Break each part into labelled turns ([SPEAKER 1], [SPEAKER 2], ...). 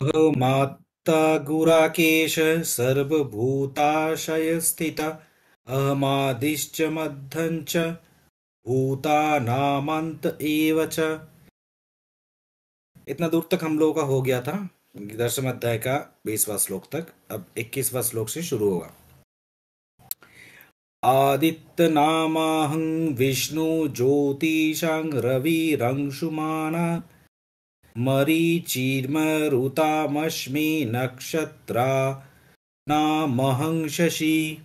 [SPEAKER 1] अहमात्ता गुराकेश सर्वभूताशयस्थित अहमादिश्च मध्यं च भूतानामंत एव च। इतना दूर तक हम लोगों का हो गया था। 10वें अध्याय का 20वां श्लोक तक। अब 21वां श्लोक से शुरू होगा। आदित्य नामाहं विष्णु ज्योतिषां रविरंशुमाना मरीचिर्मरुतामस्मि नक्षत्रा नामहं शशि।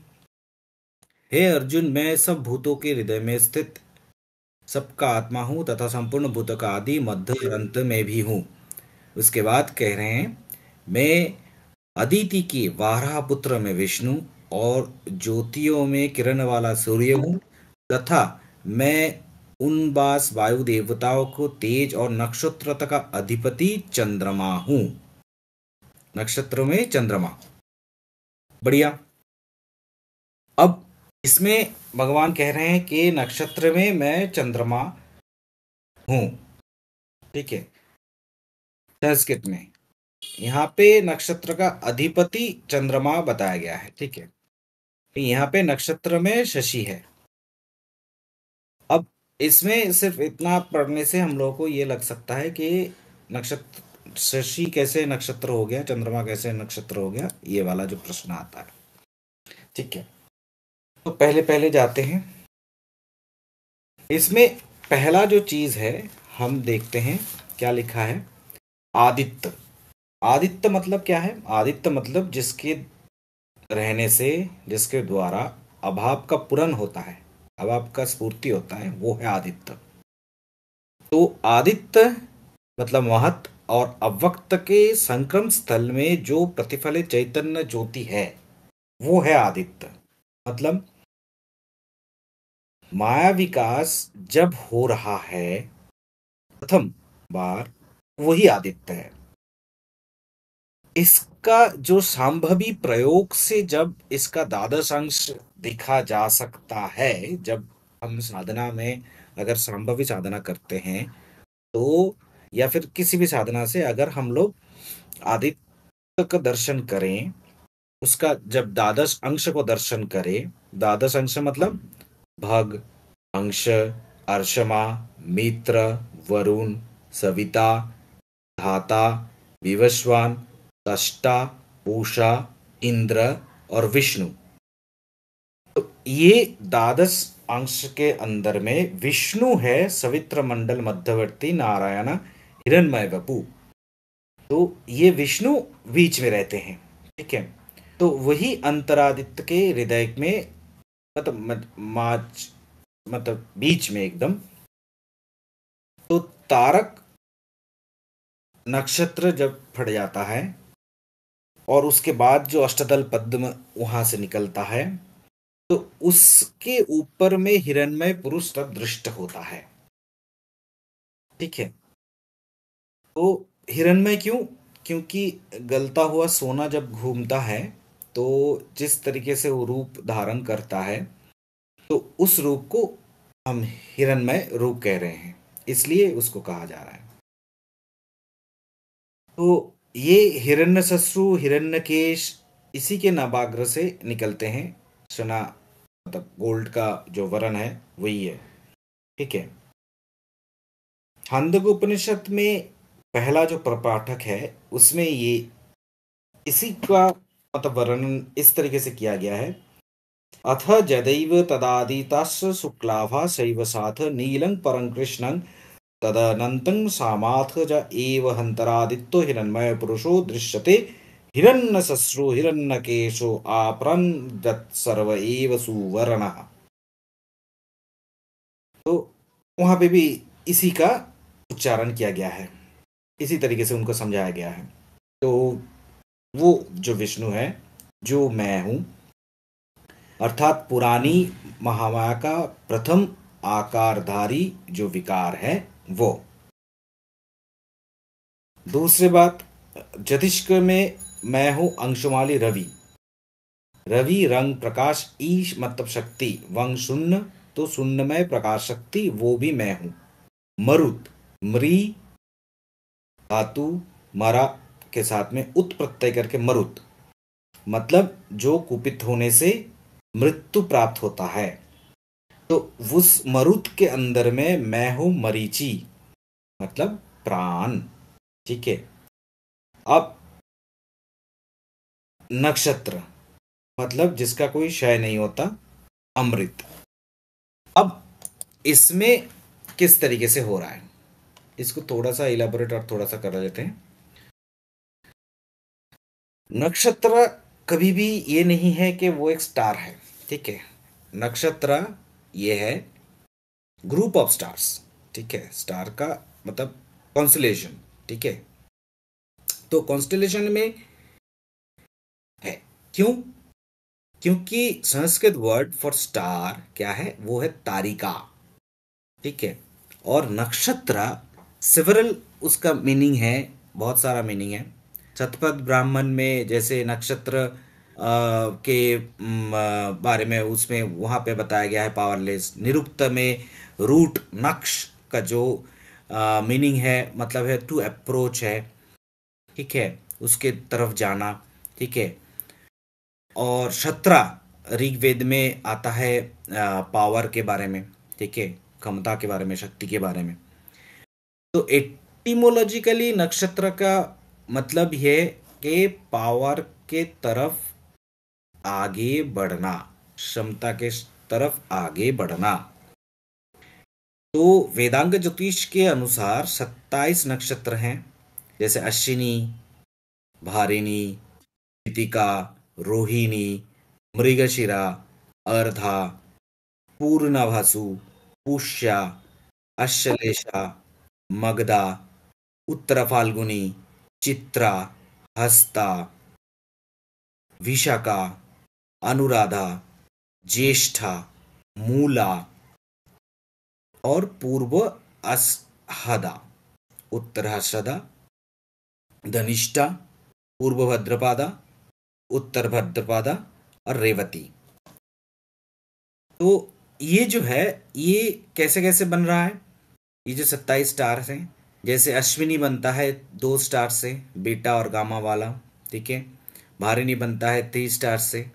[SPEAKER 1] हे अर्जुन, मैं सब भूतों के हृदय में स्थित सबका आत्मा हूँ तथा संपूर्ण भूतों का आदि मध्य और अंत में भी हूँ। उसके बाद कह रहे हैं, मैं अदिति के वाराह पुत्र में विष्णु और ज्योतियों में किरण वाला सूर्य हूँ तथा मैं उनबास वायु देवताओं को तेज और नक्षत्र का अधिपति चंद्रमा हूँ। नक्षत्रों में चंद्रमा। बढ़िया। अब इसमें भगवान कह रहे हैं कि नक्षत्र में मैं चंद्रमा हूँ। ठीक है। संस्कृत में यहाँ पे नक्षत्र का अधिपति चंद्रमा बताया गया है। ठीक है। यहाँ पे नक्षत्र में शशि है। अब इसमें सिर्फ इतना पढ़ने से हम लोगों को ये लग सकता है कि नक्षत्र शशि कैसे नक्षत्र हो गया, चंद्रमा कैसे नक्षत्र हो गया, ये वाला जो प्रश्न आता है। ठीक है। तो पहले पहले जाते हैं। इसमें पहला जो चीज है हम देखते हैं क्या लिखा है। आदित्य। आदित्य मतलब क्या है? आदित्य मतलब जिसके रहने से, जिसके द्वारा अभाव का पूर्ण होता है, अभाव का स्फूर्ति होता है, वो है आदित्य। तो आदित्य मतलब महत और अव्यक्त के संक्रम स्थल में जो प्रतिफलित चैतन्य ज्योति है, वो है आदित्य। मतलब माया विकास जब हो रहा है प्रथम बार, वही आदित्य है। इसका जो संभवी प्रयोग से जब इसका द्वादश अंश देखा जा सकता है, जब हम साधना में अगर संभवी साधना करते हैं तो, या फिर किसी भी साधना से अगर हम लोग आदित्य का दर्शन करें, उसका जब द्वादश अंश को दर्शन करें, द्वादश अंश मतलब भग, अंश, अर्शमा, मित्र, वरुण, सविता, धाता, विवस्वान, त्वष्टा, पूषा, इंद्र और विष्णु। तो ये द्वादश अंश के अंदर में विष्णु है सवित्र मंडल मध्यवर्ती नारायण हिरण्मय वपु। तो ये विष्णु बीच में रहते हैं। ठीक है। तो वही अंतरादित्य के हृदय में, मतलब बीच में एकदम। तो तारक नक्षत्र जब फट जाता है और उसके बाद जो अष्टदल पद्म वहां से निकलता है, तो उसके ऊपर में हिरण्मय पुरुष तब दृष्ट होता है। ठीक है। तो हिरण्मय क्यों? क्योंकि गलता हुआ सोना जब घूमता है तो जिस तरीके से वो रूप धारण करता है, तो उस रूप को हम हिरण्मय रूप कह रहे हैं, इसलिए उसको कहा जा रहा है। तो ये हिरण्यश्रु, हिरण्यकेश इसी के नाभाग्र से निकलते हैं। सोना मतलब गोल्ड का जो वर्ण है वही है। ठीक है। छांदोग्य उपनिषद में पहला जो प्रपाठक है उसमें ये इसी का मतलब वर्णन इस तरीके से किया गया है। अथ जदैव तदादिताश्च शुक्लाभा शैव साथ नीलं परं कृष्णं तदनन्तं सामाथ च एव हन्तरादित्यो हिरण्मय पुरुषो दृश्यते हिरण्यश्रु हिरण्यकेशो आपरं सर्व एव सुवर्णः। तो वहां पे भी इसी का उच्चारण किया गया है, इसी तरीके से उनको समझाया गया है। तो वो जो विष्णु है, जो मैं हूं, अर्थात पुरानी महामाया का प्रथम आकारधारी जो विकार है वो। दूसरी बात, ज्योतिष में मैं हूं अंशुमाली रवि। रवि रंग प्रकाश, ईश मतलब शक्ति, वंग शून्य, तो शून्यमय प्रकाश शक्ति वो भी मैं हूं। मरुत, मृ धातु, मरा के साथ में उत प्रत्यय करके मरुत, मतलब जो कुपित होने से मृत्यु प्राप्त होता है। तो उस मरुत के अंदर में मैं हूं मरीचि, मतलब प्राण। ठीक है। अब नक्षत्र मतलब जिसका कोई क्षय नहीं होता, अमृत। अब इसमें किस तरीके से हो रहा है, इसको थोड़ा सा इलाबोरेट और थोड़ा सा कर लेते हैं। नक्षत्र कभी भी ये नहीं है कि वो एक स्टार है। ठीक है। नक्षत्र ये है ग्रुप ऑफ स्टार्स। ठीक है। स्टार का मतलब कॉन्स्टलेशन। ठीक है। तो कॉन्स्टलेशन में है, क्यों? क्योंकि संस्कृत वर्ड फॉर स्टार क्या है, वो है तारिका। ठीक है। और नक्षत्र सेवरल उसका मीनिंग है, बहुत सारा मीनिंग है। शतपथ ब्राह्मण में जैसे नक्षत्र के बारे में उसमें वहाँ पे बताया गया है पावरलेस। निरुक्त में रूट नक्ष का जो मीनिंग है, मतलब है टू अप्रोच है। ठीक है। उसके तरफ जाना। ठीक है। और शत्रा ऋग्वेद में आता है पावर के बारे में। ठीक है। क्षमता के बारे में, शक्ति के बारे में। तो एटिमोलॉजिकली नक्षत्र का मतलब है कि पावर के तरफ आगे बढ़ना, क्षमता के तरफ आगे बढ़ना। तो वेदांग ज्योतिष के अनुसार 27 नक्षत्र हैं, जैसे अश्विनी, भारिणी, कृतिका, रोहिणी, मृगशिरा, अर्धा, पूर्णभासु, पुष्या, अश्लेषा, मगधा, उत्तर फाल्गुनी, चित्रा, हस्ता, विशाखा, अनुराधा, ज्येष्ठा, मूला और पूर्व अषाढ़ा, उत्तराषाढ़ा, धनिष्ठा, पूर्व भद्रपादा, उत्तर भद्रपादा और रेवती। तो ये जो है, ये कैसे कैसे बन रहा है, ये जो 27 स्टार्स हैं, जैसे अश्विनी बनता है 2 स्टार से, बीटा और गामा वाला। ठीक है। भारिनी बनता है 3 स्टार से।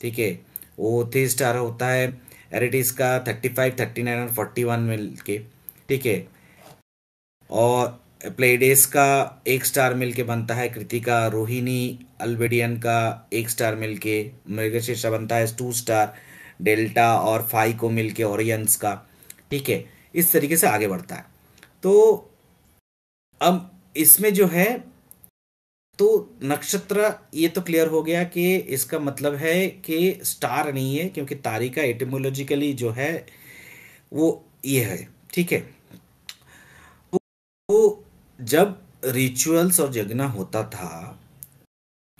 [SPEAKER 1] ठीक है। वो 3 स्टार होता है एरिटिस का 35, 39 और 41 मिल के। ठीक है। और प्लेडेस का 1 स्टार मिलके बनता है कृतिका, रोहिणी अल्बेडियन का 1 स्टार मिलके, मृगशीर्ष बनता है 2 स्टार, डेल्टा और फाई को मिलके ओरियंस का। ठीक है। इस तरीके से आगे बढ़ता है। तो अब इसमें जो है, तो नक्षत्र ये तो क्लियर हो गया कि इसका मतलब है कि स्टार नहीं है, क्योंकि तारिका एटिमोलॉजिकली जो है वो ये है। ठीक है। तो जब रिचुअल्स और यज्ञ होता था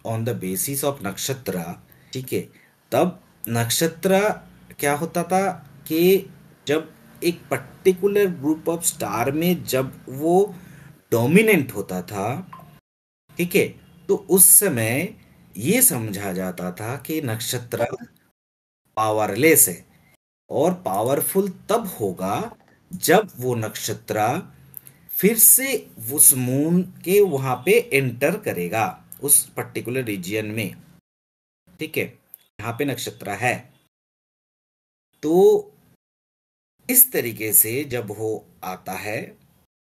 [SPEAKER 1] ऑन द बेसिस ऑफ नक्षत्र, ठीक है, तब नक्षत्र क्या होता था कि जब एक पर्टिकुलर ग्रुप ऑफ स्टार में जब वो डोमिनेंट होता था, ठीक है, तो उस समय ये समझा जाता था कि नक्षत्र पावरलेस है। और पावरफुल तब होगा जब वो नक्षत्र फिर से उस मून के वहां पे एंटर करेगा, उस पर्टिकुलर रीजियन में। ठीक है। यहाँ पे नक्षत्र है। तो इस तरीके से जब वो आता है,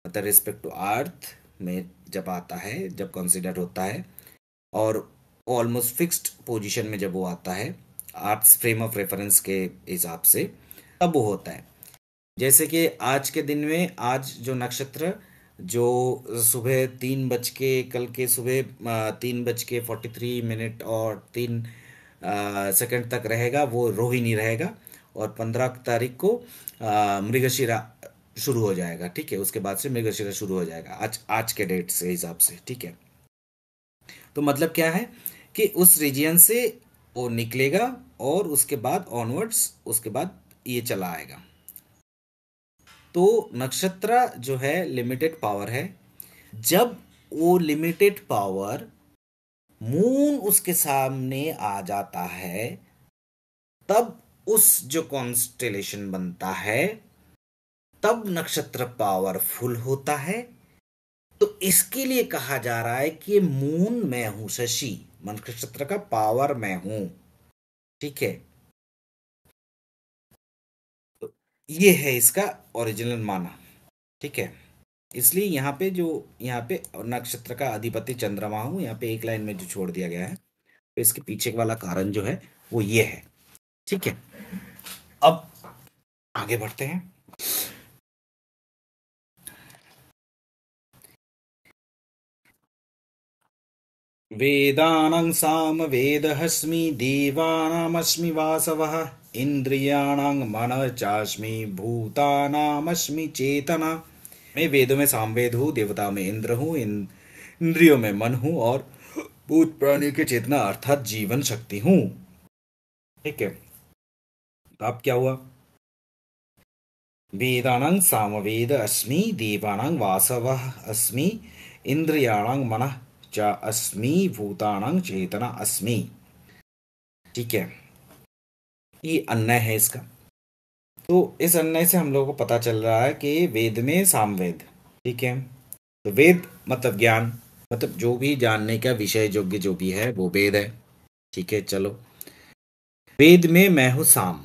[SPEAKER 1] मतलब रिस्पेक्ट टू अर्थ में जब आता है, जब कंसिडर होता है, और ऑलमोस्ट फिक्स्ड पोजीशन में जब वो आता है अर्थ फ्रेम ऑफ रेफरेंस के हिसाब से, तब वो होता है। जैसे कि आज के दिन में, आज जो नक्षत्र जो सुबह 3 बज के, कल के सुबह 3 बज के 43 मिनट और 3 सेकंड तक रहेगा, वो रोहिणी रहेगा। और 15 तारीख को मृगशिरा शुरू हो जाएगा। ठीक है। उसके बाद से मृगशिरा शुरू हो जाएगा आज, आज के डेट से हिसाब से। ठीक है। तो मतलब क्या है कि उस रीजियन से वो निकलेगा और उसके बाद ऑनवर्ड्स, उसके बाद ये चला आएगा। तो नक्षत्र जो है लिमिटेड पावर है। जब वो लिमिटेड पावर मून उसके सामने आ जाता है, तब उस जो कॉन्स्टेलेशन बनता है, तब नक्षत्र पावरफुल होता है। तो इसके लिए कहा जा रहा है कि मून मैं हूं, शशि नक्षत्र का पावर मैं हूं। ठीक है, तो ये है इसका ओरिजिनल माना। ठीक है, इसलिए यहाँ पे नक्षत्र का अधिपति चंद्रमा हूं, यहाँ पे एक लाइन में जो छोड़ दिया गया है, तो इसके पीछे वाला कारण जो है वो ये है। ठीक है, अब आगे बढ़ते हैं। वेदानां सामवेदहस्मि देवानामस्मि वासवः इंद्रियाणां मनश्चास्मि भूतानामस्मि चेतना। मैं वेदों में सामवेद हूँ, देवताओं में इंद्र हूँ, इंद्रियों में मन हूँ और भूत प्राणी के चेतना अर्थात जीवन शक्ति हूँ। ठीक है, तो अब क्या हुआ? वेदानां सामवेद अस्मि देवानां वासवः अस्मि इंद्रियाणां मनः च अस्मि भूतानां चेतना अस्मि। ठीक है, ये अन्वय है इसका। तो इस अन्वय से हम लोगों को पता चल रहा है कि वेद में सामवेद। ठीक है, तो वेद मतलब ज्ञान, मतलब जो भी जानने का विषय योग्य जो भी है वो वेद है। ठीक है, चलो, वेद में मैं हूं साम।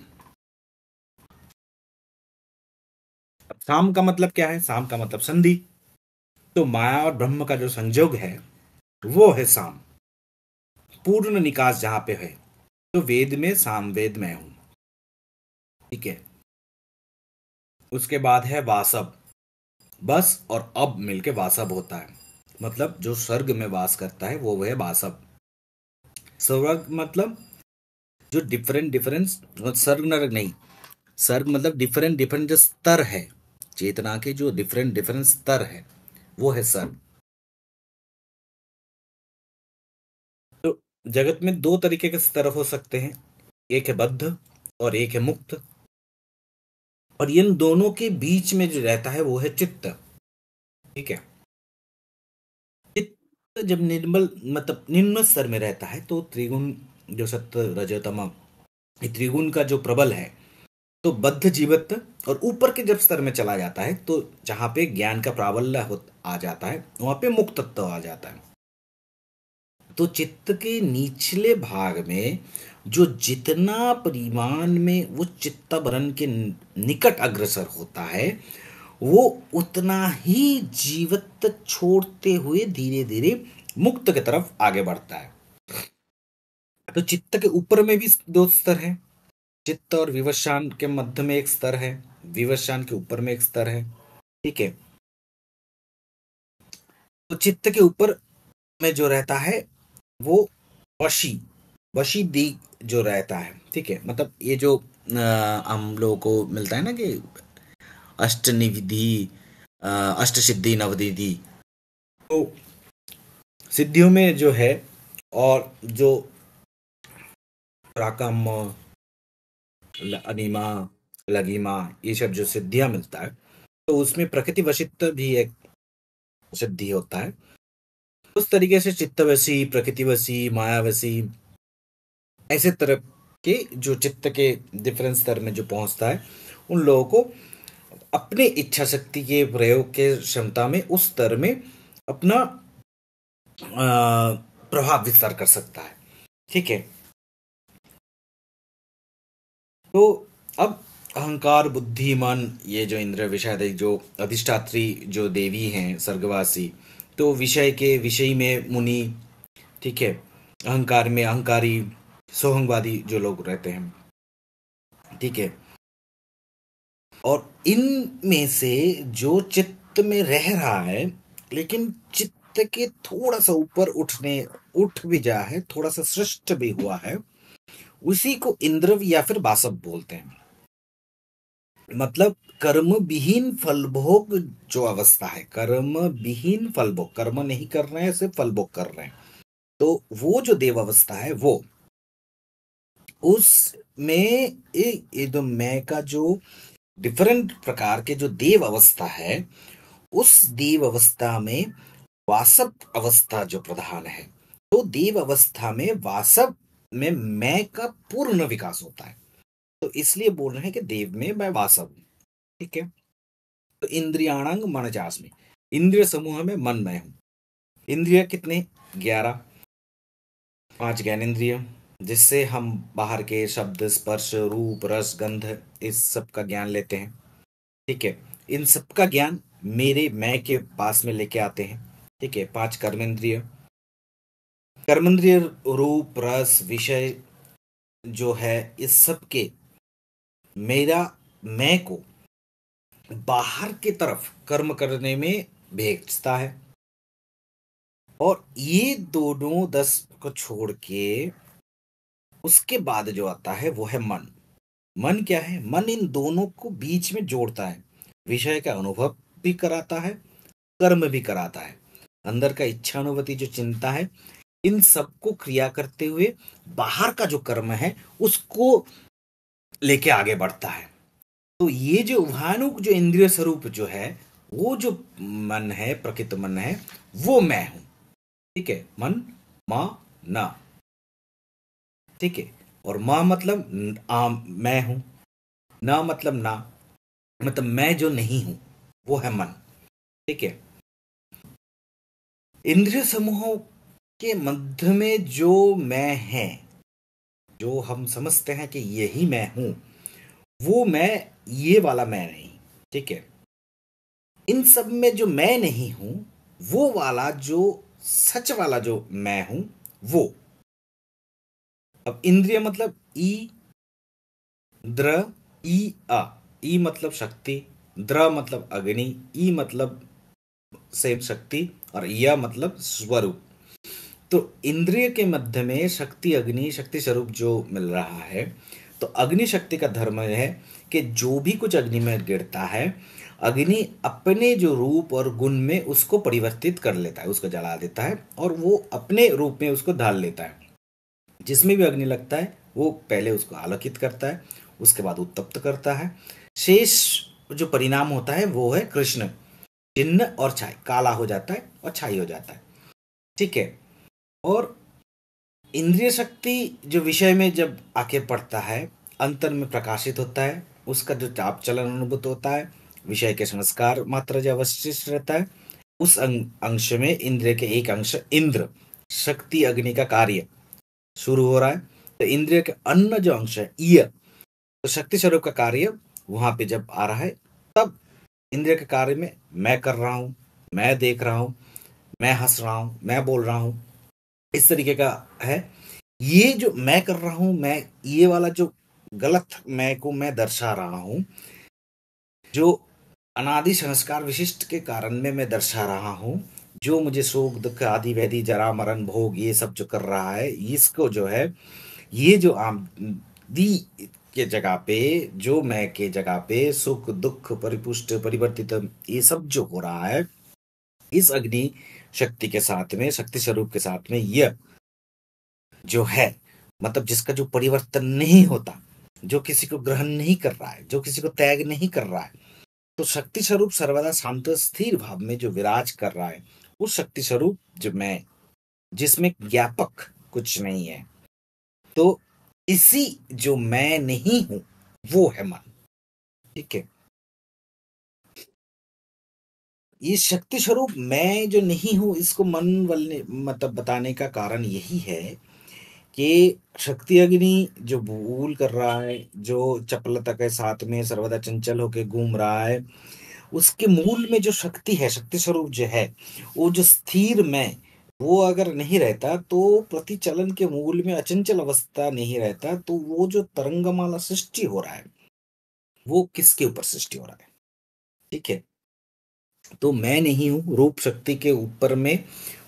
[SPEAKER 1] अब साम का मतलब क्या है? साम का मतलब संधि। तो माया और ब्रह्म का जो संयोग है वो है साम, पूर्ण निकास जहां पे है। तो वेद में सामवेद मैं हूं। ठीक है, उसके बाद है वासव। बस और अब मिलके वासव होता है, मतलब जो स्वर्ग में वास करता है वो है वासव। स्वर्ग मतलब जो डिफरेंट डिफरेंस, स्वर्ग नरक नहीं, स्वर्ग मतलब डिफरेंट डिफरेंट जो स्तर है चेतना के, जो डिफरेंट डिफरेंट स्तर है वो है स्वर्ग। तो जगत में दो तरीके के स्तर हो सकते हैं, एक है बद्ध और एक है मुक्त। और इन दोनों के बीच में जो रहता है वो है चित्त। ठीक है, चित्त जब निर्मल मतलब निम्न स्तर में रहता है तो त्रिगुण, जो सत्य रज तम, ये त्रिगुण का जो प्रबल है, तो बद्ध जीवत्व। और ऊपर के जब स्तर में चला जाता है तो जहां पे ज्ञान का प्राबल्य आ जाता है वहां पे मुक्तत्व आ जाता है। तो चित्त के निचले भाग में जो जितना परिमाण में वो चित्तवरण के निकट अग्रसर होता है, वो उतना ही जीवत्व छोड़ते हुए धीरे धीरे मुक्त की तरफ आगे बढ़ता है। तो चित्त के ऊपर में भी दो स्तर है, चित्त और विवशान के मध्य में एक स्तर है, विवशान के ऊपर में एक स्तर है। ठीक है, तो चित्त के ऊपर में जो रहता है वो वशी, वशी दी जो रहता है। ठीक है, मतलब ये जो हम लोगों को मिलता है ना कि अष्ट निविधि, अष्ट सिद्धि नवनिधि। तो सिद्धियों में जो है, और जो प्राकम, अनिमा, लघिमा, ये सब जो सिद्धियां मिलता है, तो उसमें प्रकृति वशित्व भी एक सिद्धि होता है। उस तरीके से चित्तवशी, प्रकृतिवशी, मायावशी, ऐसे तरह के जो चित्त के डिफरेंस स्तर में जो पहुंचता है, उन लोगों को अपने इच्छा शक्ति के प्रयोग के क्षमता में उस स्तर में अपना प्रभाव विस्तार कर सकता है। ठीक है, तो अब अहंकार, बुद्धि, मन, ये जो इंद्र विषय जो अधिष्ठात्री जो देवी हैं स्वर्गवासी, तो विषय के विषय में मुनि। ठीक है, अहंकार में अहंकारी, सोहंगवादी जो लोग रहते हैं। ठीक है, और इनमें से जो चित्त में रह रहा है लेकिन चित्त के थोड़ा सा ऊपर उठ भी जा है, थोड़ा सा श्रेष्ठ भी हुआ है, उसी को इंद्र या फिर वासव बोलते हैं। मतलब कर्म विहीन फल भोग जो अवस्था है, कर्म विहीन फल भोग, कर्म नहीं कर रहे हैं सिर्फ फल भोग कर रहे हैं, तो वो जो देव अवस्था है वो, उसमें ये जो मैं का जो डिफरेंट प्रकार के जो देव अवस्था है, उस देव अवस्था में वासव अवस्था जो प्रधान है। तो देव अवस्था में वासव में मैं का पूर्ण विकास होता है, तो इसलिए बोल रहे हैं कि देव में मैं वासव हूं। ठीक है, तो इंद्रियाणांग मनजास्मि, इंद्रिय समूह में मन मैं हूं। इंद्रिय कितने? 11। 5 ज्ञानेंद्रिय, जिससे हम बाहर के शब्द, स्पर्श, रूप, रस, गंध, इस सब का ज्ञान लेते हैं। ठीक है, इन सब का ज्ञान मेरे मैं के पास में लेके आते हैं। ठीक है, 5 कर्मेंद्रिय। कर्मेंद्रिय रूप, रस, विषय जो है, इस सब के मेरा मैं को बाहर की तरफ कर्म करने में भेजता है। और ये दोनों 10 को छोड़ के उसके बाद जो आता है वो है मन। मन क्या है? मन इन दोनों को बीच में जोड़ता है, विषय का अनुभव भी कराता है, कर्म भी कराता है। अंदर का इच्छानुवती जो चिंता है, इन सबको क्रिया करते हुए बाहर का जो कर्म है उसको लेके आगे बढ़ता है। तो ये जो उहानुक जो इंद्रिय स्वरूप जो है, वो जो मन है, प्रकृत मन है, वो मैं हूं। ठीक है, मन मा ना। ठीक है, और मां मतलब मैं हूं, ना मतलब ना, मतलब मैं जो नहीं हूं वो है मन। ठीक है, इंद्रिय समूहों के मध्य में जो मैं है, जो हम समझते हैं कि यही मैं हूं, वो मैं, ये वाला मैं नहीं। ठीक है, इन सब में जो मैं नहीं हूं, वो वाला जो सच वाला जो मैं हूं, वो। अब इंद्रिय मतलब ई, द्र, ई, अ। ई मतलब शक्ति, द्र मतलब अग्नि, ई मतलब सेम शक्ति, और यह मतलब स्वरूप। तो इंद्रिय के मध्य में शक्ति, अग्नि, शक्ति स्वरूप जो मिल रहा है, तो अग्नि शक्ति का धर्म है कि जो भी कुछ अग्नि में गिरता है, अग्नि अपने जो रूप और गुण में उसको परिवर्तित कर लेता है, उसको जला देता है और वो अपने रूप में उसको ढाल लेता है। जिसमें भी अग्नि लगता है वो पहले उसको आलोकित करता है, उसके बाद उत्तप्त करता है। शेष जो परिणाम होता है वो है कृष्ण, चिन्ह और छाई, काला हो जाता है और छाई हो जाता है। ठीक है, और इंद्रिय शक्ति जो विषय में जब आके पड़ता है, अंतर में प्रकाशित होता है, उसका जो चाप चलन अनुभूत होता है, विषय के संस्कार मात्र जो अवशिष्ट रहता है, उस अंश में इंद्रिय के एक अंश इंद्र, शक्ति अग्नि का कार्य शुरू हो रहा है। तो इंद्रिय के अन्न जो अंश है ईय, तो शक्ति स्वरूप का कार्य वहां पे जब आ रहा है, तब इंद्रिय के कार्य में मैं कर रहा हूं, मैं देख रहा हूं, मैं हंस रहा हूं, मैं बोल रहा हूं, इस तरीके का है। ये जो मैं कर रहा हूं, मैं, ये वाला जो गलत मैं को मैं दर्शा रहा हूं, जो अनादि संस्कार विशिष्ट के कारण में मैं दर्शा रहा हूं, जो मुझे शोक दुख आदि व्याधि जरा मरण भोग ये सब जो कर रहा है, इसको जो है, ये जो आदि के जगह पे, जो मैं के जगह पे सुख दुख परिपुष्ट परिवर्तित ये सब जो हो रहा है, इस अग्नि शक्ति के साथ में, शक्ति स्वरूप के साथ में, यह जो है, मतलब जिसका जो परिवर्तन नहीं होता, जो किसी को ग्रहण नहीं कर रहा है, जो किसी को त्याग नहीं कर रहा है, तो शक्ति स्वरूप सर्वदा शांत स्थिर भाव में जो विराज कर रहा है, उस शक्ति स्वरूप जो मैं, जिसमें ज्ञापक कुछ नहीं है, तो इसी जो मैं नहीं हूं वो है मन। ठीक है, ये शक्ति स्वरूप मैं जो नहीं हूं, इसको मन वाले मतलब बताने का कारण यही है कि शक्ति अग्नि जो भूल कर रहा है, जो चपलता के साथ में सर्वदा चंचल होके घूम रहा है, उसके मूल में जो शक्ति है, शक्ति स्वरूप जो है, वो जो स्थिर में, वो अगर नहीं रहता, तो प्रतिचलन के मूल में अचंचल अवस्था नहीं रहता, तो वो जो तरंगमाला सृष्टि हो रहा है, वो किसके ऊपर सृष्टि हो रहा है? ठीक है, तो मैं नहीं हूं रूप शक्ति के ऊपर में,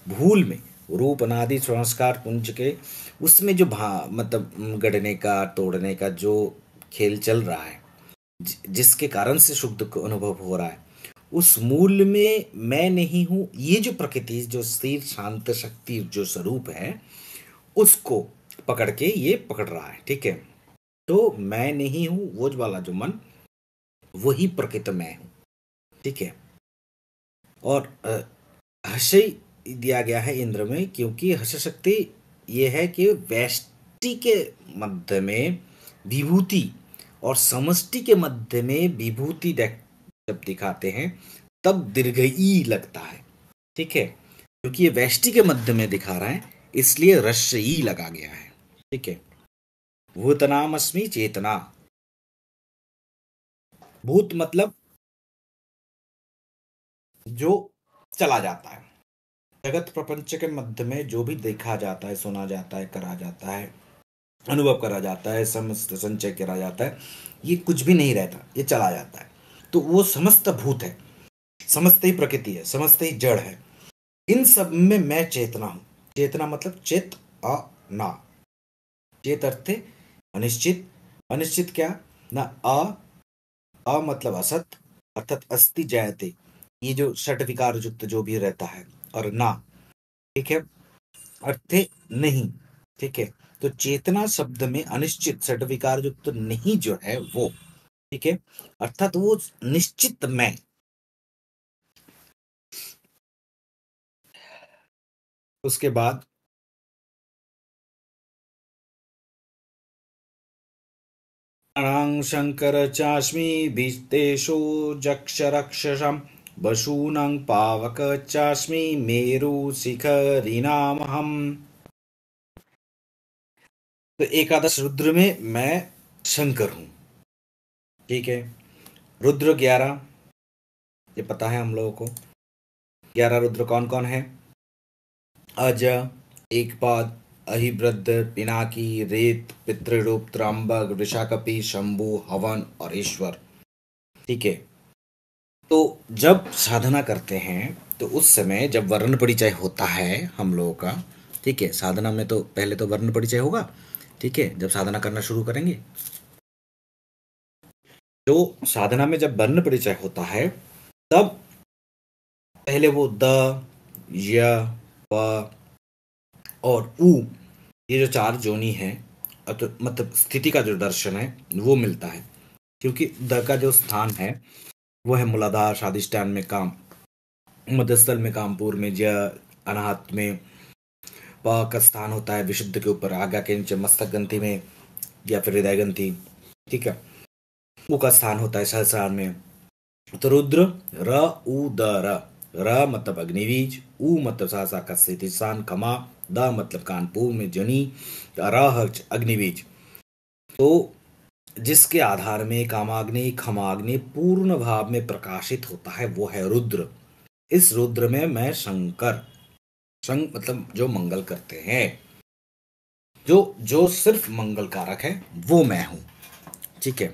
[SPEAKER 1] भूल में, रूप अनादि संस्कार पुंज के उसमें जो भा मतलब गढ़ने का तोड़ने का जो खेल चल रहा है, जिसके कारण से सुख दुख अनुभव हो रहा है, उस मूल में मैं नहीं हूं, ये जो प्रकृति जो स्थिर शांत शक्ति जो स्वरूप है, उसको पकड़ के ये पकड़ रहा है। ठीक है, तो मैं नहीं हूं वो वाला जो मन, वही प्रकृत मैं हूं। ठीक है, और हर्षय दिया गया है इंद्र में, क्योंकि हर्ष शक्ति ये है कि व्यष्टि के मध्य में विभूति और समष्टि के मध्य में विभूति जब दिखाते हैं, तब दीर्घ ई लगता है। ठीक है, क्योंकि ये व्यष्टि के मध्य में दिखा रहा है, इसलिए रस्य ई लगा गया है। ठीक है, भूतनामस्मि चेतना। भूत मतलब जो चला जाता है। जगत प्रपंच के मध्य में जो भी देखा जाता है, सुना जाता है, करा जाता है, अनुभव करा जाता है, समस्त संचय करा जाता है, ये कुछ भी नहीं रहता, ये चला जाता है। तो वो समस्त भूत है, समस्त ही प्रकृति है, समस्त ही जड़ है। इन सब में मैं चेतना हूं। चेतना मतलब चेत अ ना। चेत अर्थ है अनिश्चित। अनिश्चित क्या ना, अ मतलब असत, अर्थात अस्ति जयते, ये जो षट विकार युक्त जो भी रहता है, और ना, ठीक है, अर्थ है नहीं। ठीक है, तो चेतना शब्द में अनिश्चित षट विकार युक्त नहीं जो है वो, ठीक है, अर्थात वो निश्चित मैं। उसके बाद शंकर चास्मि बीजतेषु जक्षरक्षसम् बसूनां पावक चास्मि मेरु शिखरिणामहम्। तो एकादश रुद्र में मैं शंकर हूं। ठीक है, रुद्र 11, ये पता है हम लोगों को। 11 रुद्र कौन कौन है? अज, एकपाद, अहिब्रद्ध, पिनाकी, रेत, पितृरूप, त्रंबक, वृषाकपि, शंभु, हवन और ईश्वर। ठीक है, तो जब साधना करते हैं तो उस समय जब वर्ण परिचय होता है हम लोगों का, ठीक है, साधना में तो पहले तो वर्ण परिचय होगा। ठीक है, जब साधना करना शुरू करेंगे तो साधना में जब वर्ण परिचय होता है तब पहले वो द, य, प और उ, ये जो चार जोनी है, तो मतलब स्थिति का जो दर्शन है वो मिलता है। क्योंकि द का जो स्थान है वो है मूलाधार, स्वादिष्टान में काम, मध्यस्थल में कामपुर में, ज अनाहत में, प का स्थान होता है विशुद्ध के ऊपर, आज्ञा के नीचे मस्तक ग्रंथि में या फिर हृदय ग्रंथि। ठीक है, उ का स्थान होता है सहस्रार में। तो रुद्र र उ द र, र मतलब अग्निवीज, उ मतलब सहसा का स्थिति स्थान, खमा, द मतलब कानपुर में जनी, र अग्निवीज। तो जिसके आधार में कामाग्नि खमाग्नि पूर्ण भाव में प्रकाशित होता है वो है रुद्र। इस रुद्र में मैं शंकर, शंक मतलब जो मंगल करते हैं, जो जो सिर्फ मंगल कारक है वो मैं हूं। ठीक है,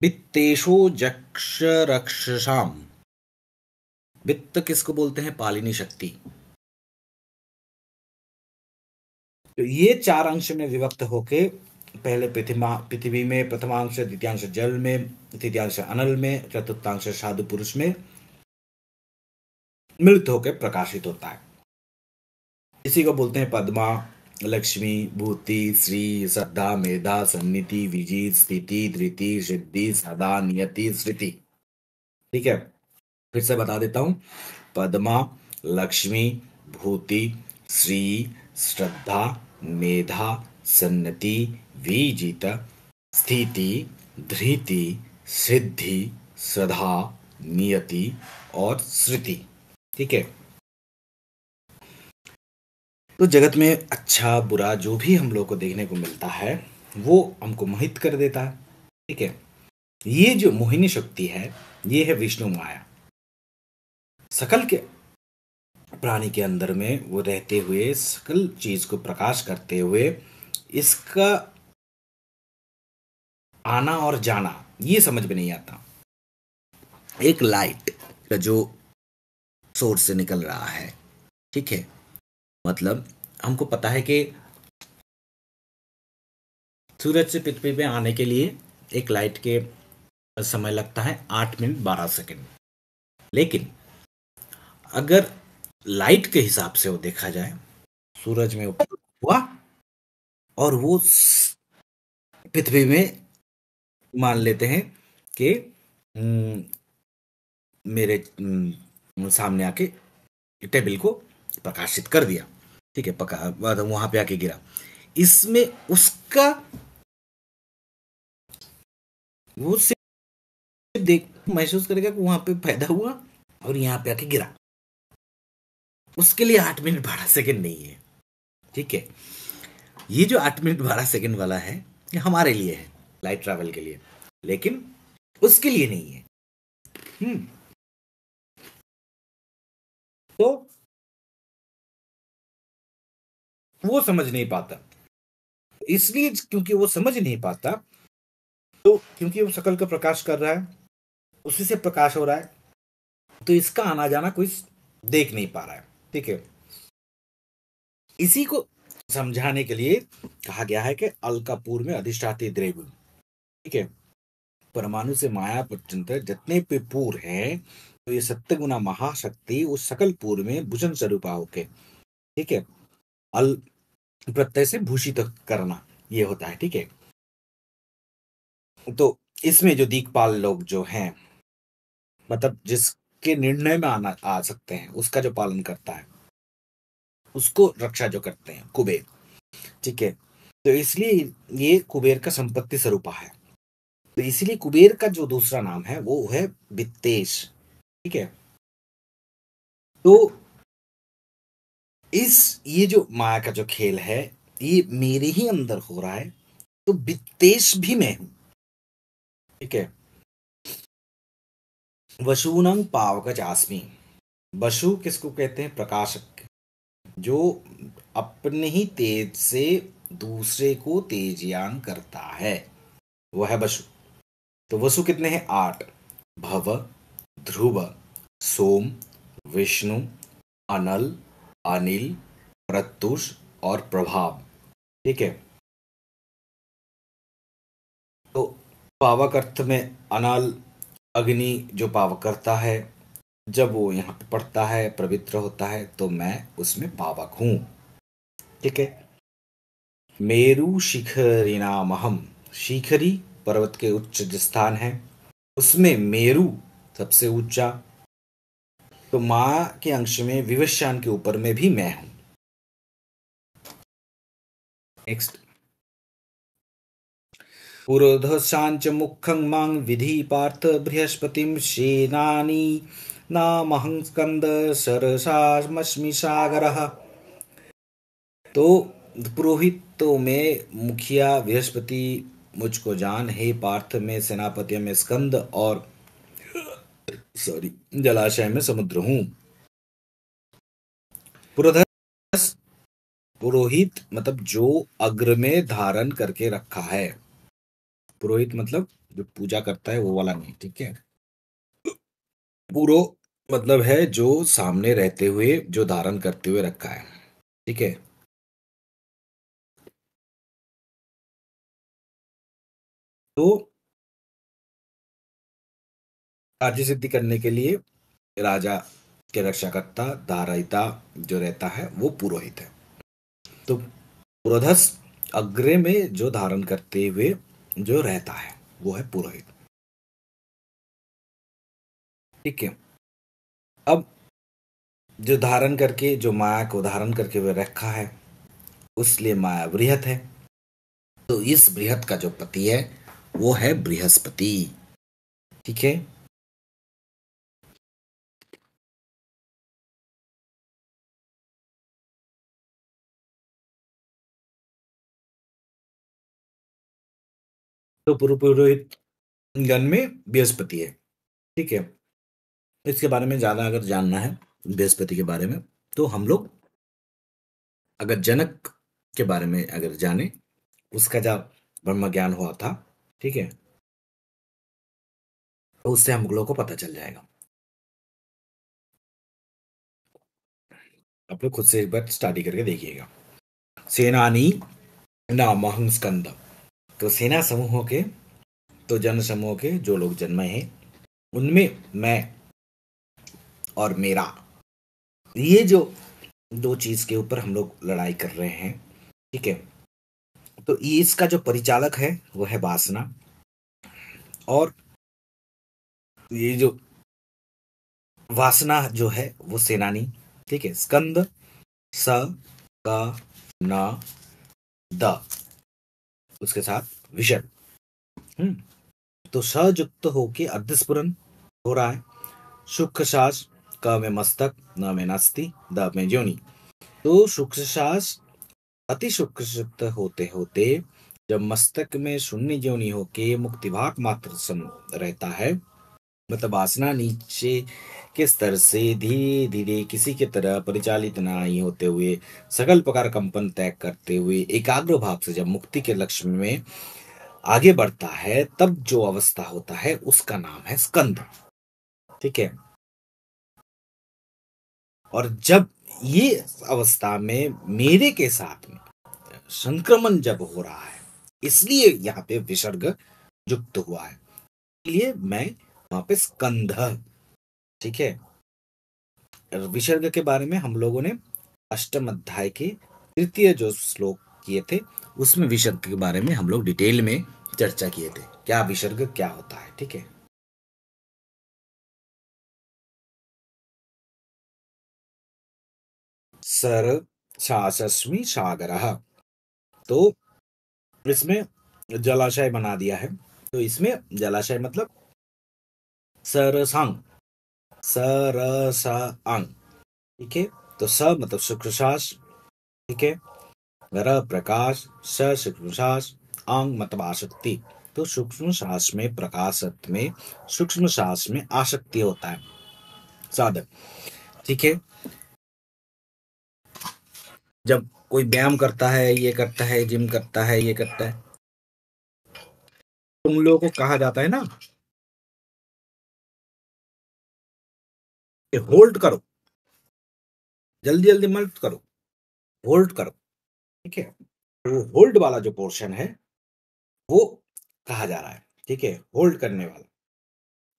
[SPEAKER 1] वित्तेषु जक्ष रक्षसाम। वित्त किसको बोलते हैं? पालिनी शक्ति। तो ये चार अंश में विभक्त होके पहले पृथ्वी में, प्रथमांश द्वितीयांश जल में, तृतीयांश अनल में, चतुर्थांश साधु पुरुष में मिलित होकर प्रकाशित होता है। इसी को बोलते हैं पद्मा, लक्ष्मी, भूति, श्री, श्रद्धा, मेधा, सन्निधि, विजित, स्थिति, धृति, सिद्धि, सदा, नियति, स्मृति। ठीक है, फिर से बता देता हूं। पद्मा, लक्ष्मी, भूति, श्री, श्रद्धा, मेधा, सन्नति, विजित, स्थिति, धृति, सिद्धि, सदा, नियति और श्रुति। ठीक है, तो जगत में अच्छा बुरा जो भी हम लोग को देखने को मिलता है वो हमको मोहित कर देता है। ठीक है, ये जो मोहिनी शक्ति है ये है विष्णु माया। सकल के प्राणी के अंदर में वो रहते हुए, सकल चीज को प्रकाश करते हुए, इसका आना और जाना ये समझ में नहीं आता। एक लाइट का जो सोर्स से निकल रहा है, ठीक है, मतलब हमको पता है कि सूरज से पृथ्वी पे आने के लिए एक लाइट के समय लगता है 8 मिनट 12 सेकंड। लेकिन अगर लाइट के हिसाब से वो देखा जाए, सूरज में हुआ और वो पृथ्वी में मान लेते हैं कि मेरे सामने आके टेबल को प्रकाशित कर दिया। ठीक है, वहां पे आके गिरा। इसमें उसका वो सिर्फ महसूस करेगा कि वहां पे पैदा हुआ और यहाँ पे आके गिरा। उसके लिए 8 मिनट 12 सेकंड नहीं है। ठीक है, ये जो 8 मिनट 12 सेकंड वाला है ये हमारे लिए है, लाइट ट्रैवल के लिए, लेकिन उसके लिए नहीं है। हम्म। तो वो समझ नहीं पाता, इसलिए क्योंकि वो समझ नहीं पाता, तो क्योंकि वो शकल का प्रकाश कर रहा है, उसी से प्रकाश हो रहा है, तो इसका आना जाना कोई देख नहीं पा रहा है। ठीक है, इसी को समझाने के लिए कहा गया है कि अलकापुर में अधिष्ठाते द्रव्य। ठीक है, परमाणु से माया पर्यंत जितने पे पूर हैं, तो ये सत्य गुना महाशक्ति उस सकल पूर में भूषण स्वरूपा होके, ठीक है, अल प्रत्यय से भूषित करना ये होता है। ठीक है, तो इसमें जो दिक्पाल लोग जो हैं, मतलब जिसके निर्णय में आना आ सकते हैं, उसका जो पालन करता है, उसको रक्षा जो करते हैं कुबेर। ठीक है, तो इसलिए ये कुबेर का संपत्ति स्वरूपा है। तो इसलिए कुबेर का जो दूसरा नाम है वो है वित्तेश। ठीक है, तो ये जो माया का जो खेल है, ये मेरे ही अंदर हो रहा है, तो वित्तेश भी मैं हूं। ठीक है, वशूनंग पावक चास्मी। वसु किसको कहते हैं? प्रकाशक, जो अपने ही तेज से दूसरे को तेजयान करता है, वो है वसु। तो वसु कितने हैं? 8। भव, ध्रुव, सोम, विष्णु, अनल, अनिल, प्रत्युष और प्रभाव। ठीक है, तो पावक अर्थ में अनल, अग्नि जो पावक करता है, जब वो यहाँ पे पड़ता है, पवित्र होता है, तो मैं उसमें पावक हूं। ठीक है, मेरु शिखरिणामहम। शिखरी पर्वत के उच्च जो स्थान है, उसमें मेरु सबसे ऊंचा। तो माँ के अंश में विवस्वान के ऊपर में भी मैं हूं। नेक्स्ट, पुरोधशांच मुखं मां विधि पार्थ बृहस्पतिम सेनानी नामहं स्कंद सरसामस्मि सागरः। तो पुरोहितों में मुखिया बृहस्पति मुझको जान, हे पार्थ में सेनापति में स्कंद, और सॉरी जलाशय में समुद्र हूं। पुरोधस, पुरोहित मतलब जो अग्र में धारण करके रखा है। पुरोहित मतलब जो पूजा करता है वो वाला नहीं। ठीक है, पुरो मतलब है जो सामने रहते हुए, जो धारण करते हुए रखा है। ठीक है, तो कार्य सिद्धि करने के लिए राजा के रक्षाकर्ता धाराइता जो रहता है वो पुरोहित है। तो पुरोधस अग्रे में जो धारण करते हुए जो रहता है वो है पुरोहित। ठीक है, अब जो धारण करके, जो माया को धारण करके हुए रखा है, उसलिए माया बृहत है। तो इस बृहत का जो पति है वो है बृहस्पति। ठीक है, तो पुरोहित गण में बृहस्पति है। ठीक है, इसके बारे में ज्यादा अगर जानना है बृहस्पति के बारे में, तो हम लोग अगर जनक के बारे में अगर जाने, उसका जब ब्रह्म ज्ञान हुआ था, ठीक है, तो उससे हम लोगों को पता चल जाएगा। आप लोग खुद से एक बार स्टडी करके देखिएगा। सेनानी नामहं स्कंद। तो सेना समूहों के, तो जन समूह के जो लोग जन्मे हैं, उनमें मैं और मेरा, ये जो दो चीज के ऊपर हम लोग लड़ाई कर रहे हैं। ठीक है, तो ये इसका जो परिचालक है वो है वासना, और ये जो वासना जो है वो सेनानी। ठीक है, स्कंद स क न द, उसके साथ विषय। हम्म, तो सयुक्त होके अर्धस्फुरन, हो रहा है। शुक्र श्वास, क में मस्तक, न में नास्ति, द में जोनी। तो शुक्र श्वास अति शुक्र होते होते जब मस्तक में शून्य योनि होके मुक्तिभाग मात्र सम रहता है, मतलब वासना नीचे के स्तर से धीरे धीरे किसी के तरह परिचालित नहीं होते हुए सकल प्रकार कंपन त्याग करते हुए एकाग्र भाव से जब मुक्ति के लक्ष्य में आगे बढ़ता है, तब जो अवस्था होता है उसका नाम है स्कंद। ठीक है। और जब ये अवस्था में मेरे के साथ में संक्रमण जब हो रहा है, इसलिए यहाँ पे विसर्ग युक्त हुआ है, इसलिए मैं वहां पे स्कंध। ठीक है। विसर्ग के बारे में हम लोगों ने अष्टम अध्याय के तृतीय जो श्लोक किए थे, उसमें विसर्ग के बारे में हम लोग डिटेल में चर्चा किए थे, क्या विसर्ग क्या होता है। ठीक है। सर शासस्मि सागरः, तो इसमें जलाशय बना दिया है। तो इसमें जलाशय मतलब सरसांग, सरसांग। ठीक है। तो स मतलब शुक्र श्वास। ठीक है। र प्रकाश, स सूक्ष्म श्वास, अंग मतलब आसक्ति। तो सूक्ष्म श्वास में प्रकाशत में सूक्ष्म श्वास में आसक्ति होता है साधक। ठीक है। जब कोई व्यायाम करता है, ये करता है, जिम करता है, ये करता है, तुम लोगों को कहा जाता है ना कि होल्ड करो, जल्दी जल्दी मत करो, होल्ड करो। ठीक है। तो होल्ड वाला जो पोर्शन है वो कहा जा रहा है। ठीक है। होल्ड करने वाला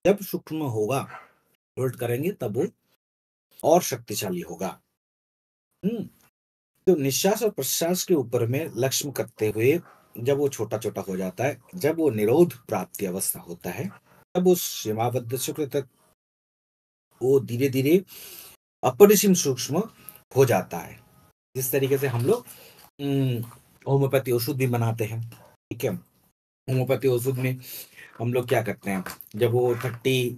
[SPEAKER 1] जब सूक्ष्म होगा, होल्ड करेंगे तब वो और शक्तिशाली होगा। हम्म। तो निश्वास और प्रश्वास के ऊपर में लक्ष्य करते हुए जब वो छोटा छोटा हो जाता है, जब वो निरोध प्राप्ति अवस्था होता है, तब उस सीमाबद्ध शुक्र तक वो धीरे धीरे अपरिसीम सूक्ष्म हो जाता है। जिस तरीके से हम लोग होम्योपैथी औषध भी बनाते हैं। ठीक है। होम्योपैथी औषध में हम लोग क्या करते हैं, जब वो 30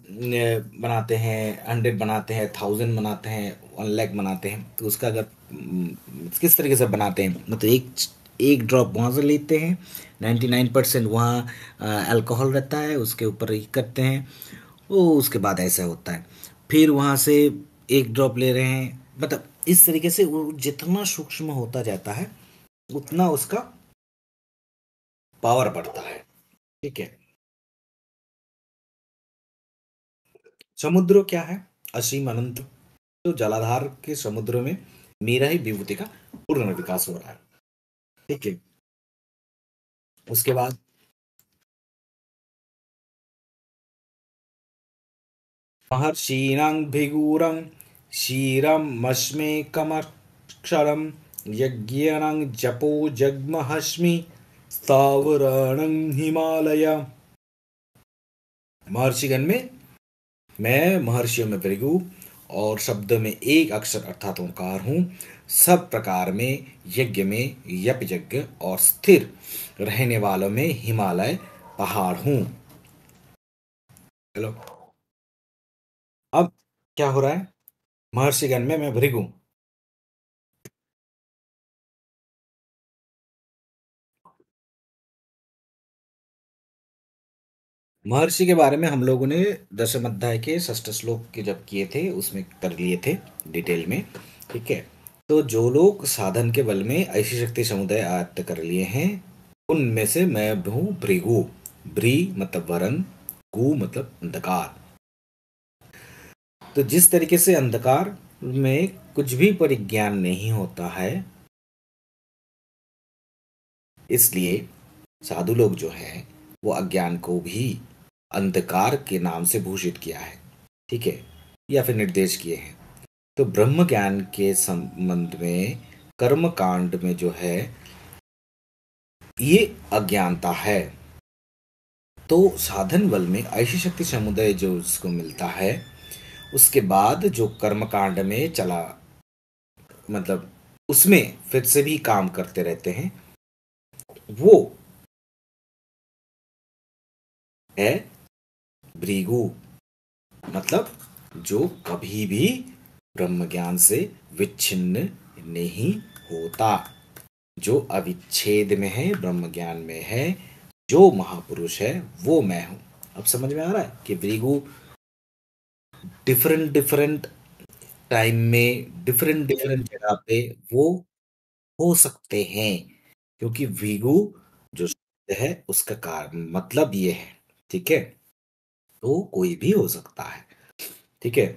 [SPEAKER 1] बनाते हैं, 100 बनाते हैं, 1000 बनाते हैं, 1 लाख बनाते हैं, तो उसका अगर किस तरीके से बनाते हैं, मतलब एक एक ड्रॉप वहाँ से लेते हैं, 99% वहाँ अल्कोहल रहता है, उसके ऊपर ही करते हैं वो, उसके बाद ऐसा होता है। फिर वहाँ से एक ड्रॉप ले रहे हैं, मतलब इस तरीके से वो जितना सूक्ष्म होता जाता है उतना उसका पावर बढ़ता है। ठीक है। समुद्र क्या है? असीम अनंत। तो जलाधार के समुद्र में मेरा ही विभूति का पूर्ण विकास हो रहा है। ठीक है। उसके बाद महर्षीणां भिगूरं क्षीरमस्मेकमक्षरं यज्ञानां जपो जग्महस्मि स्थावराणं हिमालय। महर्षिगण में मैं महर्षियों में भृगु और शब्द में एक अक्षर अर्थात ओंकार हूँ। सब प्रकार में यज्ञ में यप यज्ञ और स्थिर रहने वालों में हिमालय पहाड़ हूँ। चलो, अब क्या हो रहा है? महर्षिगण में मैं भृगु। महर्षि के बारे में हम लोगों ने दशम अध्याय के षष्ठ श्लोक के जब किए थे उसमें कर लिए थे डिटेल में। ठीक है। तो जो लोग साधन के बल में ऐसी शक्ति समुदाय आयत्त कर लिए हैं, उनमें से मैं हूँ भृगु। भ्री मतलब वरण, गु मतलब अंधकार। तो जिस तरीके से अंधकार में कुछ भी परिज्ञान नहीं होता है, इसलिए साधु लोग जो है वो अज्ञान को भी अंधकार के नाम से भूषित किया है। ठीक है। या फिर निर्देश किए हैं। तो ब्रह्म ज्ञान के संबंध में कर्म कांड में जो है ये अज्ञानता है। तो साधन बल में ऐसी शक्ति समुदाय जो उसको मिलता है, उसके बाद जो कर्म कांड में चला, मतलब उसमें फिर से भी काम करते रहते हैं, वो है भृगु। मतलब जो कभी भी ब्रह्म ज्ञान से विच्छिन्न नहीं होता, जो अविच्छेद में है, ब्रह्म ज्ञान में है, जो महापुरुष है, वो मैं हूं। अब समझ में आ रहा है कि भृगु डिफरेंट डिफरेंट टाइम में डिफरेंट डिफरेंट जगह पे वो हो सकते हैं, क्योंकि भृगु जो शब्द है उसका कारण मतलब ये है। ठीक है, तो कोई भी हो सकता है। ठीक है,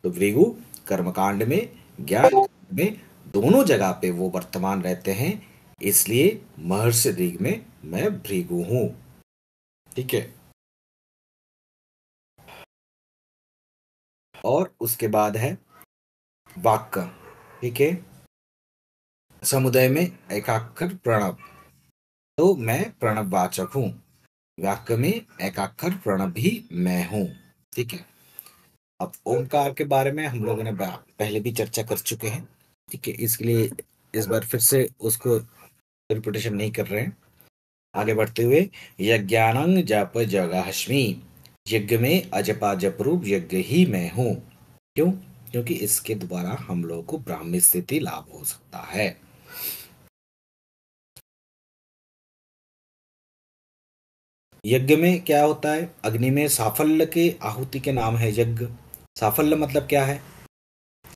[SPEAKER 1] तो भृगु कर्मकांड में, ज्ञान कांड में, दोनों जगह पे वो वर्तमान रहते हैं। इसलिए महर्षि ऋग में मैं भृगु हूं। ठीक है, और उसके बाद है वाक्य। ठीक है, समुदाय में एकाक्षर प्रणव, तो मैं प्रणव वाचक हूं। वाक्य में एकाक्षर प्रणव भी मैं हूं। ठीक है, अब ओमकार के बारे में हम लोगों ने पहले भी चर्चा कर चुके हैं। ठीक है, इसके लिए इस बार फिर से उसको रिपीटेशन नहीं कर रहे हैं। आगे बढ़ते हुए, यज्ञानंग जप जगहस्मि, यज्ञ में अजपा जप रूप यज्ञ ही मैं हूं। क्यों? क्योंकि इसके द्वारा हम लोगों को ब्राह्मी स्थिति लाभ हो सकता है। यज्ञ में क्या होता है? अग्नि में साफल्य के आहुति के नाम है यज्ञ। साफल्य मतलब क्या है?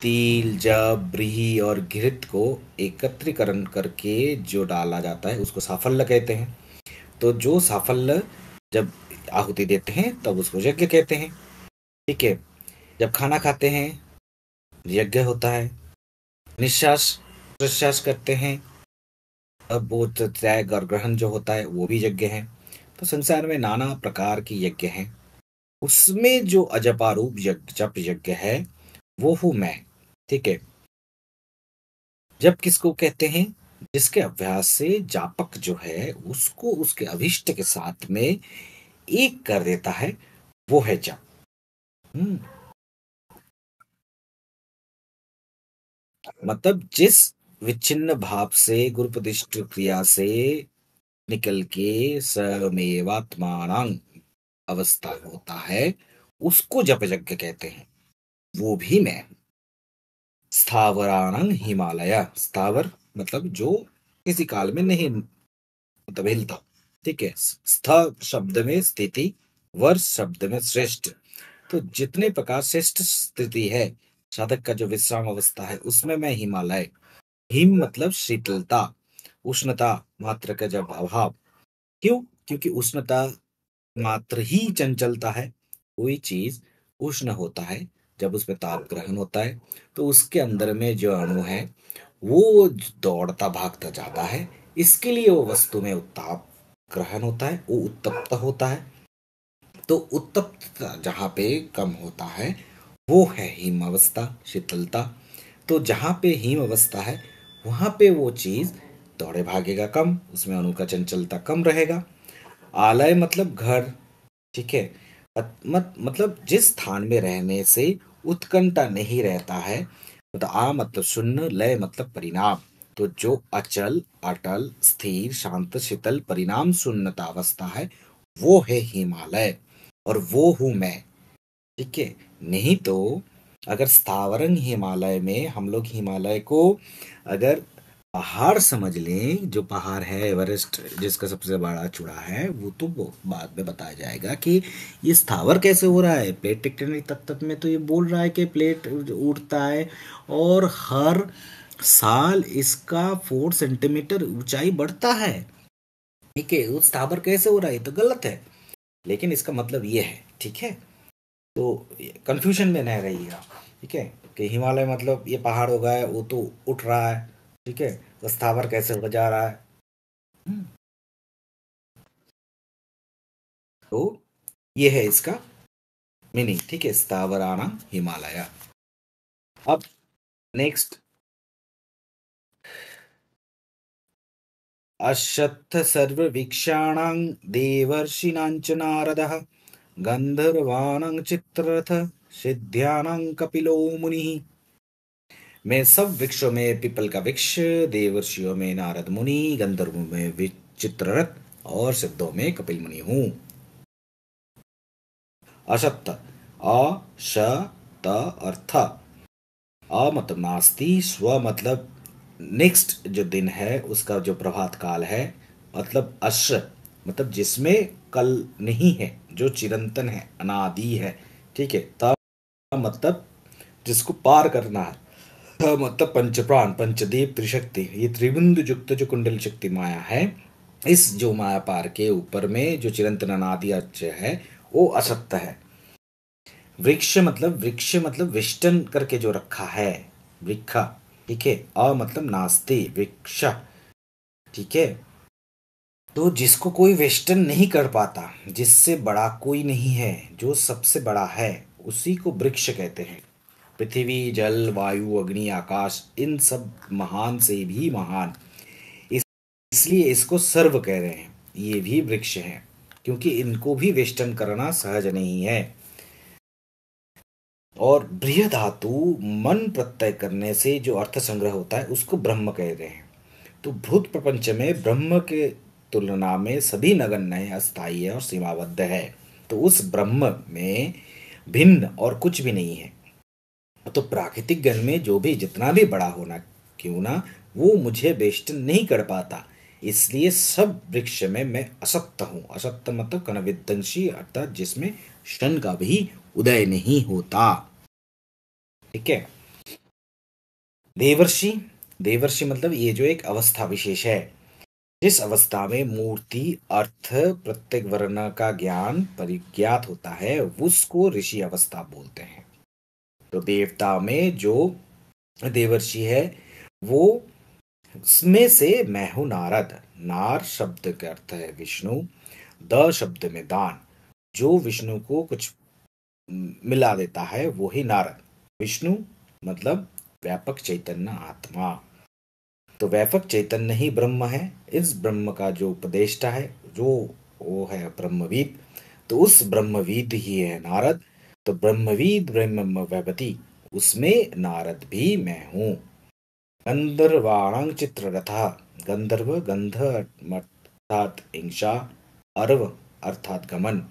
[SPEAKER 1] तिल, जब, व्रीहि और घृत को एकत्रीकरण करके जो डाला जाता है उसको साफल्य कहते हैं। तो जो साफल्य जब आहुति देते हैं तब उसको यज्ञ कहते हैं। ठीक है, जब खाना खाते हैं यज्ञ होता है। निश्वास प्रश्वास करते हैं, अब वो त्याग और ग्रहण जो होता है वो भी यज्ञ है। तो संसार में नाना प्रकार की यज्ञ हैं, उसमें जो अजपारूप यज्ञ जप यज्ञ है वो हूं मैं। ठीक है, जब किसको कहते हैं? जिसके अभ्यास से जापक जो है उसको उसके अभिष्ट के साथ में एक कर देता है, वो है जप। हम्म, मतलब जिस विच्छिन्न भाव से गुरुपदिष्ट क्रिया से निकल के समेवात्मानं अवस्था होता है, उसको जप यज्ञ कहते हैं। वो भी मैं। स्थावराणं हिमालय, स्थावर मतलब जो किसी काल में नहीं मतलब हिलता। ठीक है, स्थ शब्द में स्थिति, वर्ष शब्द में श्रेष्ठ। तो जितने प्रकार श्रेष्ठ स्थिति है साधक का, जो विश्राम अवस्था है, उसमें मैं हिमालय। हिम मतलब शीतलता, उष्णता मात्र का जब अभाव। क्यों? क्योंकि उष्णता मात्र ही चंचलता है। कोई चीज उष्ण होता है जब उसमें ताप ग्रहण होता है, तो उसके अंदर में जो अणु है वो दौड़ता भागता जाता है। इसके लिए वो वस्तु में उत्ताप ग्रहण होता है, वो उत्तप्त होता है। तो उत्तप्त जहाँ पे कम होता है वो है हिम अवस्था, शीतलता। तो जहाँ पे हिम अवस्था है वहाँ पे वो चीज दौड़े भागेगा कम, उसमें अणु का चंचलता कम रहेगा। आलय मतलब घर। ठीक है, मतलब जिस स्थान में रहने से उत्कंठा नहीं रहता है। मतलब आ मतलब शून्य, लय मतलब परिणाम। तो जो अचल, अटल, स्थिर, शांत, शीतल परिणाम शून्यता अवस्था है वो है हिमालय, और वो हूं मैं। ठीक है, नहीं तो अगर स्थावरंग हिमालय में हम लोग हिमालय को अगर पहाड़ समझ लें, जो पहाड़ है एवरेस्ट जिसका सबसे बड़ा चूड़ा है, वो तो वो बाद में बताया जाएगा कि ये स्थावर कैसे हो रहा है। प्लेट टेक्टोनिक तत्व में तो ये बोल रहा है कि प्लेट उठता है और हर साल इसका 4 सेंटीमीटर ऊंचाई बढ़ता है। ठीक है, वो स्थावर कैसे हो रहा है? ये तो गलत है, लेकिन इसका मतलब ये है। ठीक है, तो कंफ्यूजन में नहीं रहिएगा। ठीक है, कि हिमालय मतलब ये पहाड़ हो गया है, वो तो उठ रहा है। ठीक है, तो स्थावर कैसे हो जा रहा है? हम्म, तो ये है इसका मीनिंग। ठीक है, स्थावराणां हिमालय। अब नेक्स्ट, अश्वत्थ सर्ववीक्षाणां देवर्षिणां च नारदः, गंधर्वाणां चित्ररथ, सिद्ध्यानां कपिलो मुनिः। मैं सब वृक्षों में पीपल का वृक्ष, देवर्षियों में नारद मुनि, गंधर्वों में चित्ररथ और सिद्धों में कपिल मुनि हूँ। असत्त, अ श त अर्थ। अ मतलब नास्ति, स्व मतलब नेक्स्ट जो दिन है उसका जो प्रभात काल है, मतलब अश मतलब जिसमें कल नहीं है, जो चिरंतन है, अनादि है। ठीक है। त मतलब जिसको पार करना है। मतलब पंचप्राण, पंचदेव, त्रिशक्ति, ये त्रिबिंदु युक्त जो कुंडल शक्ति माया है, इस जो माया पार के ऊपर में जो चिरंतन अनादि अच है, वो असत्य है। वृक्ष मतलब विष्टन करके जो रखा है, वृक्ष। ठीक है। अ मतलब नास्ति, वृक्ष। ठीक है। तो जिसको कोई वेस्टर्न नहीं कर पाता, जिससे बड़ा कोई नहीं है, जो सबसे बड़ा है, उसी को वृक्ष कहते हैं। पृथ्वी, जल, वायु, अग्नि, आकाश, इन सब महान से भी महान, इस- इसलिए इसको सर्व कह रहे हैं। ये भी वृक्ष हैं, क्योंकि इनको भी वेस्टर्न करना सहज नहीं है। और बृहद धातु मन प्रत्यय करने से जो अर्थ संग्रह होता है, उसको ब्रह्म कह रहे हैं। तो भूत प्रपंच में ब्रह्म के तुलना में सभी नगण्य है, अस्थाई है और सीमाबद्ध है। तो उस ब्रह्म में भिन्न और कुछ भी नहीं है। तो प्राकृतिक गण में जो भी जितना भी बड़ा होना क्यों ना, वो मुझे वेष्टन नहीं कर पाता। इसलिए सब वृक्ष में मैं असत्य हूँ। असत्य मतलब कनविद्वंशी, अर्थात जिसमें क्षण का भी उदय नहीं होता। ठीक है। देवर्षि, देवर्षि मतलब ये जो एक अवस्था विशेष है, जिस अवस्था में मूर्ति, अर्थ, प्रत्येक वर्ण का ज्ञान परिज्ञात होता है, उसको ऋषि अवस्था बोलते हैं। तो देवता में जो देवर्षि है, वो उसमें से मैं हूं नारद। नार शब्द का अर्थ है विष्णु, द शब्द में दान, जो विष्णु को कुछ मिला देता है वो ही नारद। विष्णु मतलब व्यापक चैतन्य आत्मा। तो व्यापक चैतन्य ही ब्रह्म है। इस ब्रह्म का जो उपदेष्टा है, जो वो है ब्रह्मवीद, तो उस ब्रह्मवीद ही है नारद। तो ब्रह्मवीद ब्रह्म वैभति, उसमें नारद भी मैं हूँ। गंधर्वाणां चित्ररथः, गंधर्व गंध अर्थात हिंसा, अर्व अर्थात गमन,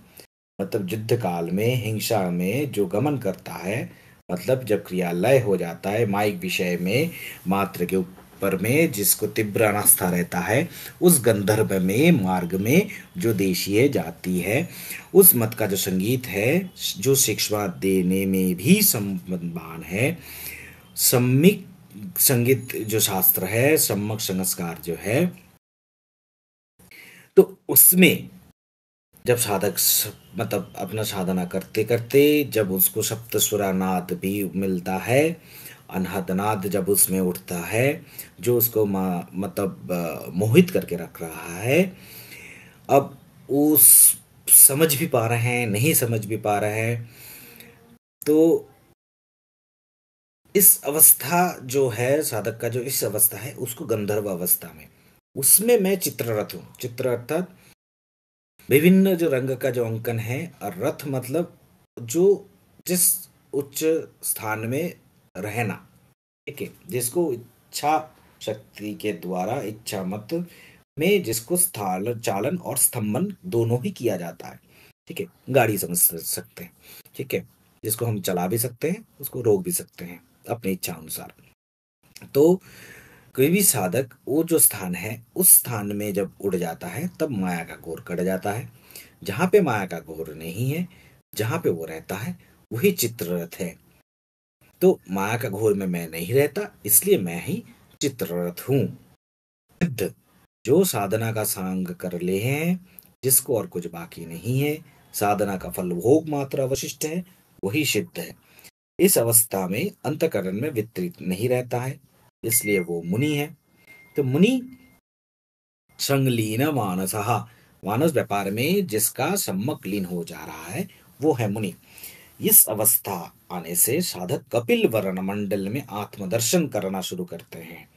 [SPEAKER 1] मतलब युद्ध काल में हिंसा में जो गमन करता है, मतलब जब क्रियालय हो जाता है माइक विषय में, मात्र के ऊपर में जिसको तीव्र अनास्था रहता है, उस गंधर्व में मार्ग में जो देशीय जाती है, उस मत का जो संगीत है, जो शिक्षा देने में भी सम्मान है। सम्मिक संगीत जो शास्त्र है, सम्मक संस्कार जो है, तो उसमें जब साधक मतलब अपना साधना करते करते जब उसको सप्तस्वरानाद भी मिलता है, अनहद जब उसमें उठता है, जो उसको मतलब मोहित करके रख रहा है। अब उस समझ भी पा रहे हैं, नहीं समझ भी पा रहे हैं। तो इस अवस्था जो है, साधक का जो इस अवस्था है, उसको गंधर्व अवस्था में, उसमें मैं चित्ररथ हूँ। चित्र अर्थात विभिन्न जो रंग का जो अंकन है, और रथ मतलब जो जिस उच्च स्थान में रहना। ठीक है। जिसको इच्छा शक्ति के द्वारा इच्छा मत में जिसको स्थान चालन और स्तंभन दोनों ही किया जाता है। ठीक है। गाड़ी समझ सकते हैं। ठीक है। जिसको हम चला भी सकते हैं, उसको रोक भी सकते हैं अपनी इच्छा अनुसार। तो कोई भी साधक वो जो स्थान है, उस स्थान में जब उड़ जाता है, तब माया का घोर कट जाता है। जहां पे माया का घोर नहीं है, जहां पे वो रहता है, वही चित्ररथ है। तो माया का घोर में मैं नहीं रहता, इसलिए मैं ही चित्ररथ हूं। सिद्ध, जो साधना का सांग कर ले हैं, जिसको और कुछ बाकी नहीं है, साधना का फल भोग मात्र अवशिष्ट है, वही सिद्ध है। इस अवस्था में अंतकरण में वितरित नहीं रहता है, इसलिए वो मुनि है। तो मुनि संगलीन मानस, मानस व्यापार में जिसका सम्मक लीन हो जा रहा है, वो है मुनि। इस अवस्था आने से साधक कपिल वर्ण मंडल में आत्मदर्शन करना शुरू करते हैं।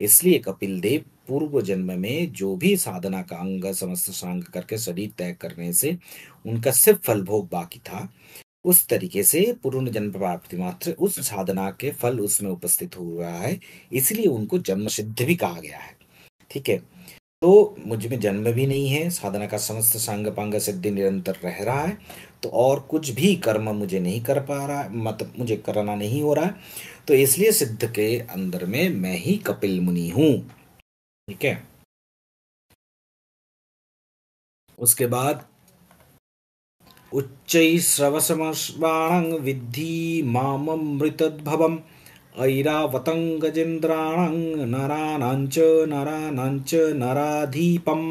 [SPEAKER 1] इसलिए कपिल देव पूर्व जन्म में जो भी साधना का अंग समस्त सांग करके शरीर तय करने से उनका सिर्फ फल भोग बाकी था, उस तरीके से पूर्ण जन्म प्राप्ति मात्र उस साधना के फल उसमें उपस्थित हो रहा है। इसलिए उनको जन्म सिद्ध भी कहा गया है। ठीक है। तो मुझ में जन्म भी नहीं है, साधना का समस्त सांग पांग सिद्धि निरंतर रह रहा है, तो और कुछ भी कर्म मुझे नहीं कर पा रहा, मतलब मुझे करना नहीं हो रहा है, तो इसलिए सिद्ध के अंदर में मैं ही कपिल मुनि हूं। ठीक है। उसके बाद उच्चैः विद्धि माममृतद्भवम् ऐरावतं गजेन्द्राणां नराणांच नराधीपम्।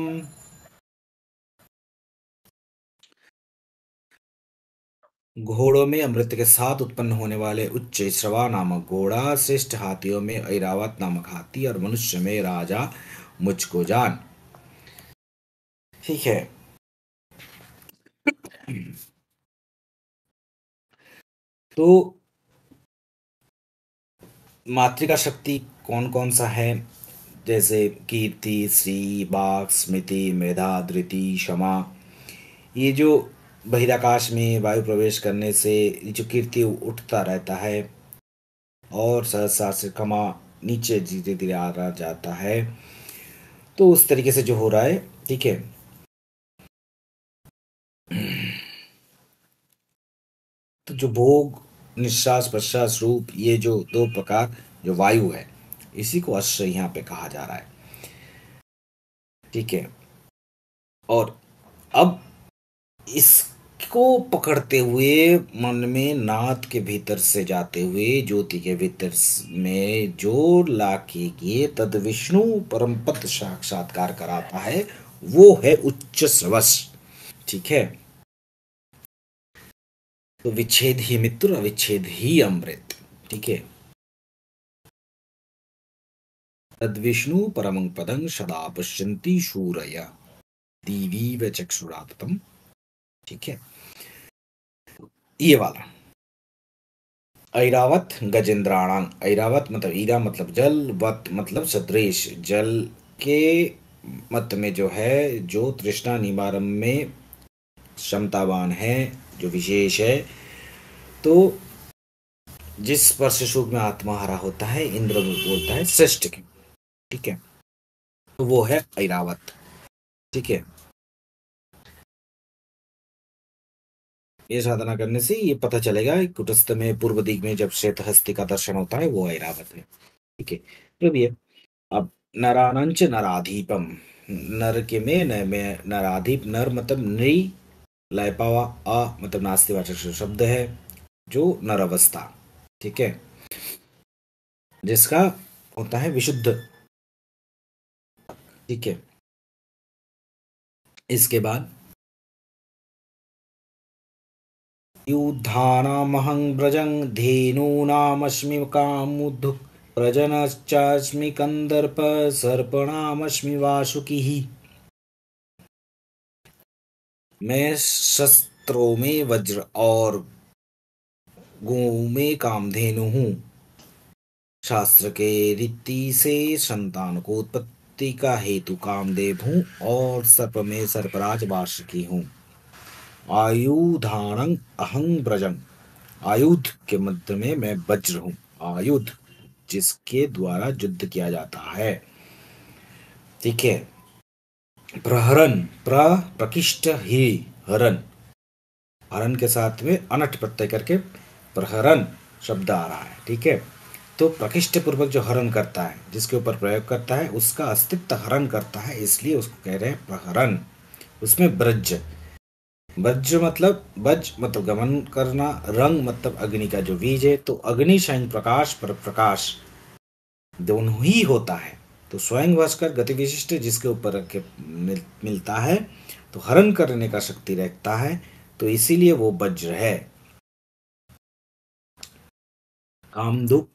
[SPEAKER 1] घोड़ों में अमृत के साथ उत्पन्न होने वाले उच्च श्रवा नामक घोड़ा, श्रेष्ठ हाथियों में ऐरावत नामक हाथी, और मनुष्य में राजा मुझको जान। ठीक है। तो मातृका शक्ति कौन कौन सा है? जैसे कीर्ति, श्री, वाक, स्मृति, मेधा, धृति, क्षमा। ये जो बहिराकाश में वायु प्रवेश करने से ये जो कीर्ति उठता रहता है, और सहसा से क्षमा नीचे धीरे धीरे आ रहा जाता है, तो उस तरीके से जो हो रहा है। ठीक है। तो जो भोग, निश्वास प्रश्वास रूप, ये जो दो प्रकार जो वायु है, इसी को अश्व यहाँ पे कहा जा रहा है। ठीक है। और अब इसको पकड़ते हुए मन में नाद के भीतर से जाते हुए ज्योति के भीतर में जो लाके ये तद विष्णु परम पद साक्षात्कार कराता है, वो है उच्च श्रवस। ठीक है। तो विच्छेद ही मित्र, अविच्छेद ही अमृत। ठीक है। तद विष्णु परमं पदं सदा पश्यन्ति शूरय दिवीव चक्षुराततम। ठीक है। ये वाला ऐरावत गजेंद्राणां। ऐरावत मतलब ईरा मतलब जल, वत मतलब सदृश, जल के मत में जो है, जो तृष्णा निवारण में क्षमतावान है, जो विशेष है, तो जिस स्पर्श सुख में आत्मा हरा होता है, इंद्र बोलता है श्रेष्ठ की। ठीक है। तो वो है ऐरावत। ठीक है। ये साधना करने से ये पता चलेगा कि कुटस्थ में पूर्व दिग में जब श्वेत हस्ती का दर्शन होता है, वो ऐरावत है। ठीक है। तो भी है। अब नरानंच नराधीपम। नर के में नराधीप, नर मतलब नृ, लयपावा, अ मतलब नास्तिवाचक शब्द है, जो नर अवस्था। ठीक है। जिसका होता है विशुद्ध। ठीक है। इसके बाद युद्धानामहं व्रजं धेनूनामस्मि कामुद्धुक् प्रजनश्चास्मि कंदर्प सर्पणामस्मि वासुकिः। मैं शस्त्रों में वज्र और गो में कामधेनु हूँ। शास्त्र के रीति से संतान को उत्पत्ति का हेतु कामदेव हूँ, और सर्प में सर्पराज वासुकी हूँ। आयुधानं अहं व्रजं। आयुध के मध्य में मैं वज्र हूँ। आयुध जिसके द्वारा युद्ध किया जाता है। ठीक है। प्रहरन, प्रकिष्ट ही हरन, हरन के साथ में अनट प्रत्यय करके प्रहरन शब्द आ रहा है। ठीक है। तो प्रकिष्ट पूर्वक जो हरण करता है, जिसके ऊपर प्रयोग करता है, उसका अस्तित्व हरण करता है, इसलिए उसको कह रहे हैं प्रहरन। उसमें ब्रज, वज्र मतलब वज मतलब गमन करना, रंग मतलब अग्नि का जो बीज है, तो अग्नि स्वयं प्रकाश पर प्रकाश दोनों ही होता है। तो स्वयं भास्कर गति विशिष्ट जिसके ऊपर रख के मिलता है, तो हरण करने का शक्ति रखता है, तो इसीलिए वो वज्र है। कामधुक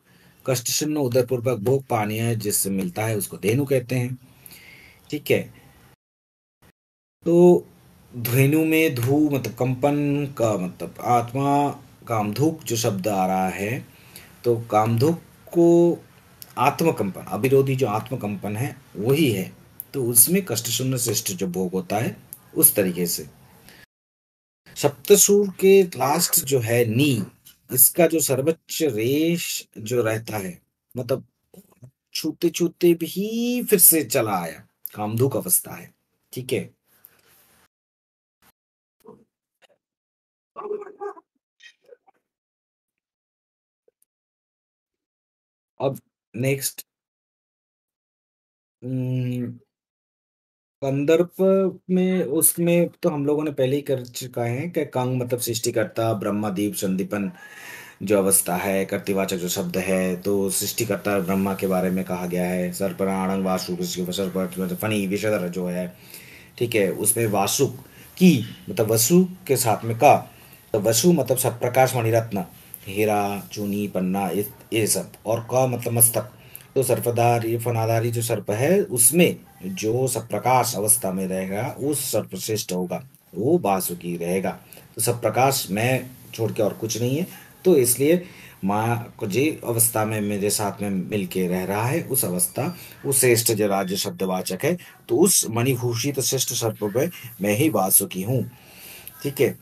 [SPEAKER 1] कष्ट शून्य उदयपूर्वक भोग पानी है, जिससे मिलता है, उसको धेनु कहते हैं। ठीक है। तो धेनु में धू मतलब कंपन का मतलब आत्मा, कामधुक जो शब्द आ रहा है, तो कामधुक को आत्मकंपन, अविरोधी जो आत्मकंपन है वही है, तो उसमें कष्ट शून्य श्रेष्ठ जो भोग होता है, उस तरीके से। सप्तसूर के लास्ट जो है नी, इसका जो सर्वोच्च रेश जो रहता है, मतलब छूते छूते भी फिर से चला आया, कामधुक अवस्था है। ठीक है। अब नेक्स्ट कंदर्प में, उसमें तो हम लोगों ने पहले ही कर चुका है कि कंग मतलब सृष्टिकर्ता, ब्रह्मदीप संदीपन जो अवस्था है, कर्तृवाचक जो शब्द है, तो सृष्टिकर्ता ब्रह्मा के बारे में कहा गया है। सर्पराणंग वासु सर्प फनी विषधर जो है, ठीक है, उसमें वासुक की मतलब वसु के साथ में का, तो वसु मतलब सब प्रकाश मणिरत्न, हीरा चूनी पन्ना ये सब, और का मतलब मस्तक। तो सर्पधारी फनाधारी जो सर्प है उसमें जो सब प्रकाश अवस्था में रहेगा उस सर्प श्रेष्ठ होगा, वो वासुकी रहेगा। तो सब प्रकाश मैं छोड़ के और कुछ नहीं है। तो इसलिए माँ को जी अवस्था में मेरे साथ में मिलके रह रहा है, उस अवस्था, वो श्रेष्ठ जो राज्य शब्दवाचक है। तो उस मणिभूषित श्रेष्ठ सर्प में मैं ही वासुकी हूँ। ठीक है।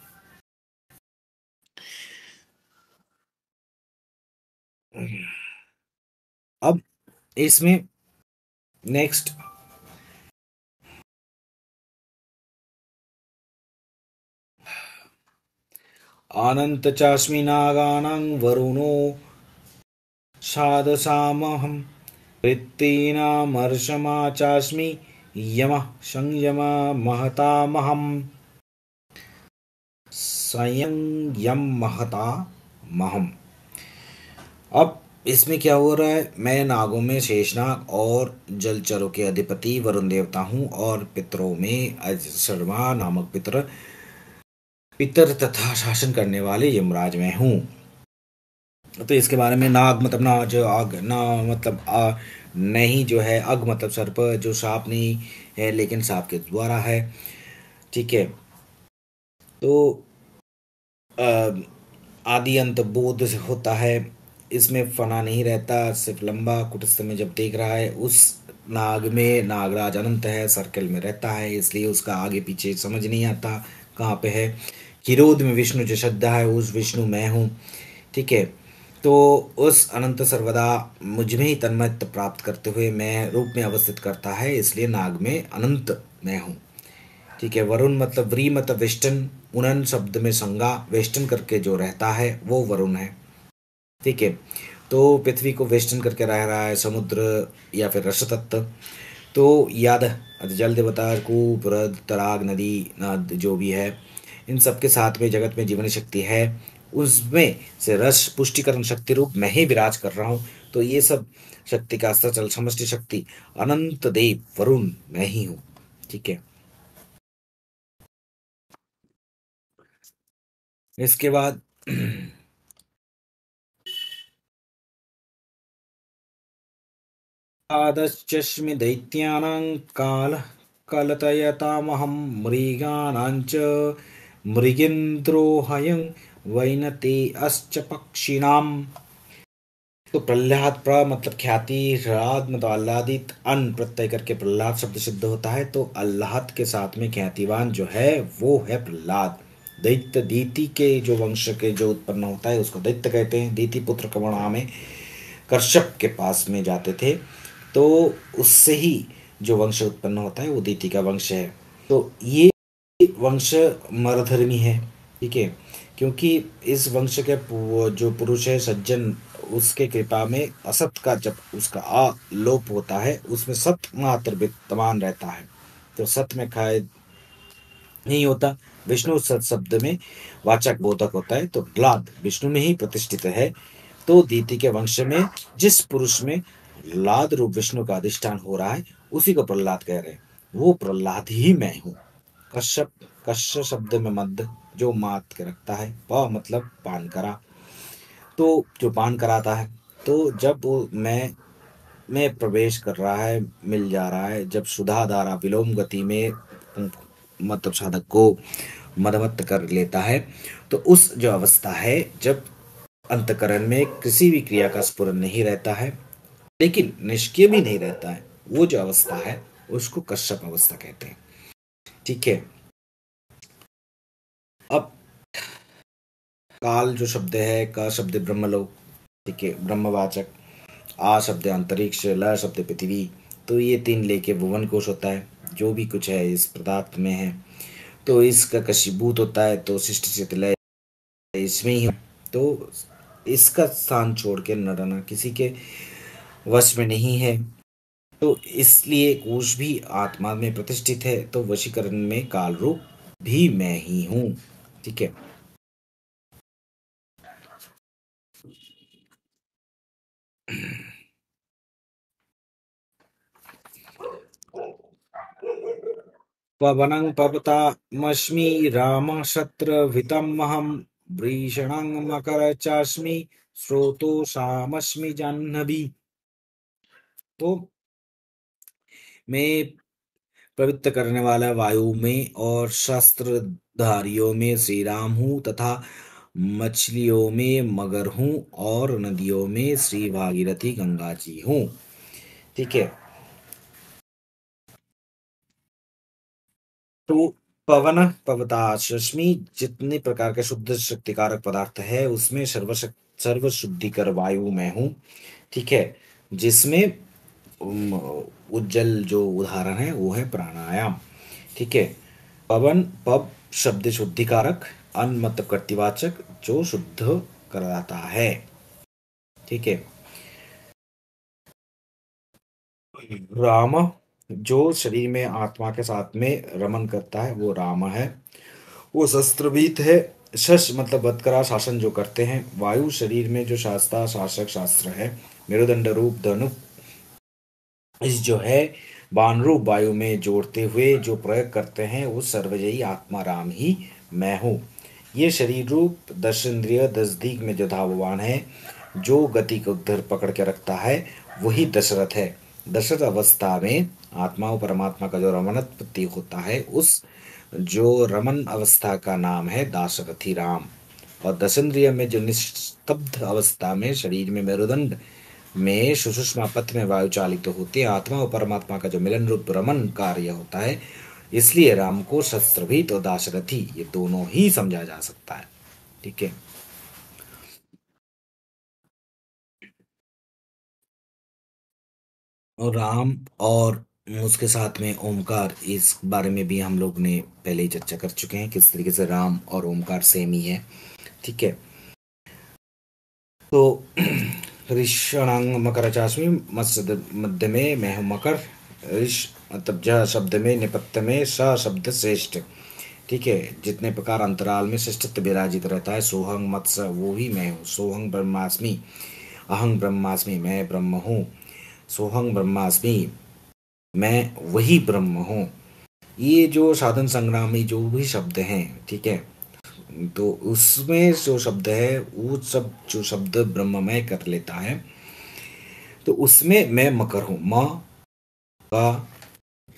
[SPEAKER 1] अब इसमें नेक्स्ट अनंत चास्मि नागानां वरुणो सादसामहं वृत्तीनामर्षमा चास्मि यमः संयमा महतामहम् स्वयं यम महता महम। अब इसमें क्या हो रहा है, मैं नागों में शेषनाग और जलचरों के अधिपति वरुण देवता हूँ, और पितरों में शर्मा नामक पितर पितर तथा शासन करने वाले यमराज मैं हूँ। तो इसके बारे में नाग मतलब ना जो आग ना मतलब नहीं जो है, अग मतलब सर्प जो सांप नहीं है लेकिन सांप के द्वारा है। ठीक है। तो अ, आदि अंत बोध से होता है, इसमें फना नहीं रहता, सिर्फ लंबा कुटस्थ में जब देख रहा है उस नाग में नागराज अनंत है, सर्कल में रहता है, इसलिए उसका आगे पीछे समझ नहीं आता कहाँ पे है। किरोध में विष्णु जो श्रद्धा है उस विष्णु मैं हूँ। ठीक है। तो उस अनंत सर्वदा मुझ में ही तन्मयत्व प्राप्त करते हुए मैं रूप में अवस्थित करता है, इसलिए नाग में अनंत मैं हूँ। ठीक है। वरुण मतलब व्री मतलब वेस्टर्न, उनन शब्द में संज्ञा वेस्टर्न करके जो रहता है वो वरुण है। ठीक है। तो पृथ्वी को वेस्टर्न करके रह रहा है समुद्र या फिर रस तत्व। तो याद जल देवता कूप रद तराग नदी नद जो भी है, इन सब के साथ में जगत में जीवन शक्ति है, उसमें से रस पुष्टिकरण शक्ति रूप मैं ही विराज कर रहा हूँ। तो ये सब शक्ति का सचल समष्टि शक्ति अनंत देव वरुण मैं ही हूँ। ठीक है। इसके बाद आदश्चस्मि दैत्यानां कालः कलतयतामहं मृगाणां च मृगेन्द्रोऽहं वैनते अस्च पक्षिणाम्। तो प्रहलाद प्र मतलब ख्याति, राद मतलब आह्लादित, अन प्रत्यय करके प्रहलाद शब्द सिद्ध होता है। तो आह्लाद के साथ में ख्यातिवान जो है वो है प्रहलाद। दैत्य दीति के जो वंश के जो उत्पन्न होता है उसको दैत्य कहते हैं। दीति पुत्र कवणा में कर्श्यप के पास में जाते थे, तो उससे ही जो वंश उत्पन्न होता है वो दीति का वंश है। तो ये वंश मरधर्मी है। ठीक है। क्योंकि इस वंश के जो पुरुष है सज्जन, उसके कृपा में असत का जब उसका आलोप होता है उसमें सत मात्र विद्यमान रहता है। तो सत में खाए नहीं होता। विष्णु सत शब्द में वाचक बोधक होता है, तो प्रहलाद विष्णु में ही प्रतिष्ठित है। तो दीति के वंश में जिस पुरुष में लाद रूप विष्णु का अधिष्ठान हो रहा है उसी को प्रहलाद कह रहे हैं। वो प्रहलाद ही मैं हूँ। कश्यप, कश्य शब्द में मध्य जो मात के रखता है, प मतलब पान करा, तो जो पान कराता है। तो जब वो मैं में प्रवेश कर रहा है, मिल जा रहा है, जब सुधा धारा विलोम गति में मतलब साधक को मदमत्त कर लेता है, तो उस जो अवस्था है जब अंतकरण में किसी भी क्रिया का स्फुरन नहीं रहता है लेकिन निष्क्रिय भी नहीं रहता है, वो जो अवस्था है उसको कश्यप अवस्था कहते हैं। ठीक है। अब काल जो शब्द है, का शब्द ब्रह्मलोक, ठीक है, ब्रह्मवाचक, आ शब्द अंतरिक्ष, ल शब्द पृथ्वी। तो ये 3 लेके भुवन कोश होता है, जो भी कुछ है इस पदार्थ में है तो इसका कशीभूत होता है, तो शिष्ट चितलय इसमें ही। तो इसका स्थान छोड़ के न रहना किसी के वश में नहीं है, तो इसलिए कोश भी आत्मा में प्रतिष्ठित है, तो वशीकरण में काल रूप भी मैं ही हूं। ठीक है। पवनं पवतामस्मि रामशत्रभितमहं भीषणं मकरचास्मि स्रोतोषामस्मि जाह्नवी। तो मैं प्रवृत्त करने वाला वायु में और शस्त्रधारियों में श्री राम हूँ, तथा मछलियों में मगर हूँ और नदियों में श्री भागीरथी गंगा जी हूँ। ठीक है। तो पवन पवताशस्मी, जितने प्रकार के शुद्ध शक्तिकारक पदार्थ है उसमें सर्व शुद्धिकर वायु में हूँ। ठीक है। जिसमें उज्जवल जो उदाहरण है वो है प्राणायाम। ठीक है। पवन पब शब्द शुद्धिकारक, अन मतलब कर्तिवाचक जो शुद्ध कराता है। ठीक है। राम जो शरीर में आत्मा के साथ में रमन करता है वो राम है, वो शस्त्रभीत है। शश मतलब बतकरा शासन जो करते हैं। वायु शरीर में जो शास्ता शासक शास्त्र है। मेरुदंड रूप धनु इस जो है बाण रूप वायु में जोड़ते हुए जो प्रयोग करते हैं उस सर्वजयी आत्मा राम ही मैं हूँ। ये शरीर रूप 10 इंद्रिय 10 दिक में जो धाववान है, जो गति को धर पकड़ के रखता है, वही दशरथ है। दशरथ अवस्था में आत्मा और परमात्मा का जो रमणत्पत्ति होता है, उस जो रमन अवस्था का नाम है दाशरथी राम। और दशेंद्रिय में जो निस्तब्ध अवस्था में शरीर में मेरुदंड में सुषुम्ना पथ में वायु चालित होती है, आत्मा और परमात्मा का जो मिलन रूप रमन कार्य होता है, इसलिए राम को शस्त्रभीत और दाशरथी ये दोनों ही समझा जा सकता है। ठीक है। और राम और उसके साथ में ओमकार, इस बारे में भी हम लोग ने पहले ही चर्चा कर चुके हैं किस तरीके से राम और ओमकार सेम ही है। ठीक है। तो ऋषणांग मकर चाशमी मत्स्य मध्य में मैं हूँ मकर। ऋष मतलब ज शब्द में निपत्य में स शब्द श्रेष्ठ। ठीक है। जितने प्रकार अंतराल में श्रेष्ठत्व विराजित रहता है, सोहंग मत्स्य वो ही मैं हूँ। सोहंग ब्रह्मास्मि, अहंग ब्रह्मास्मि मैं ब्रह्म हूँ। सोहंग ब्रह्मास्मि मैं वही ब्रह्म हूँ। ये जो साधन संग्राम में जो भी शब्द हैं, ठीक है, तो उसमें जो शब्द है वो सब जो शब्द ब्रह्ममय कर लेता है, तो उसमें मैं मकर हूं। म का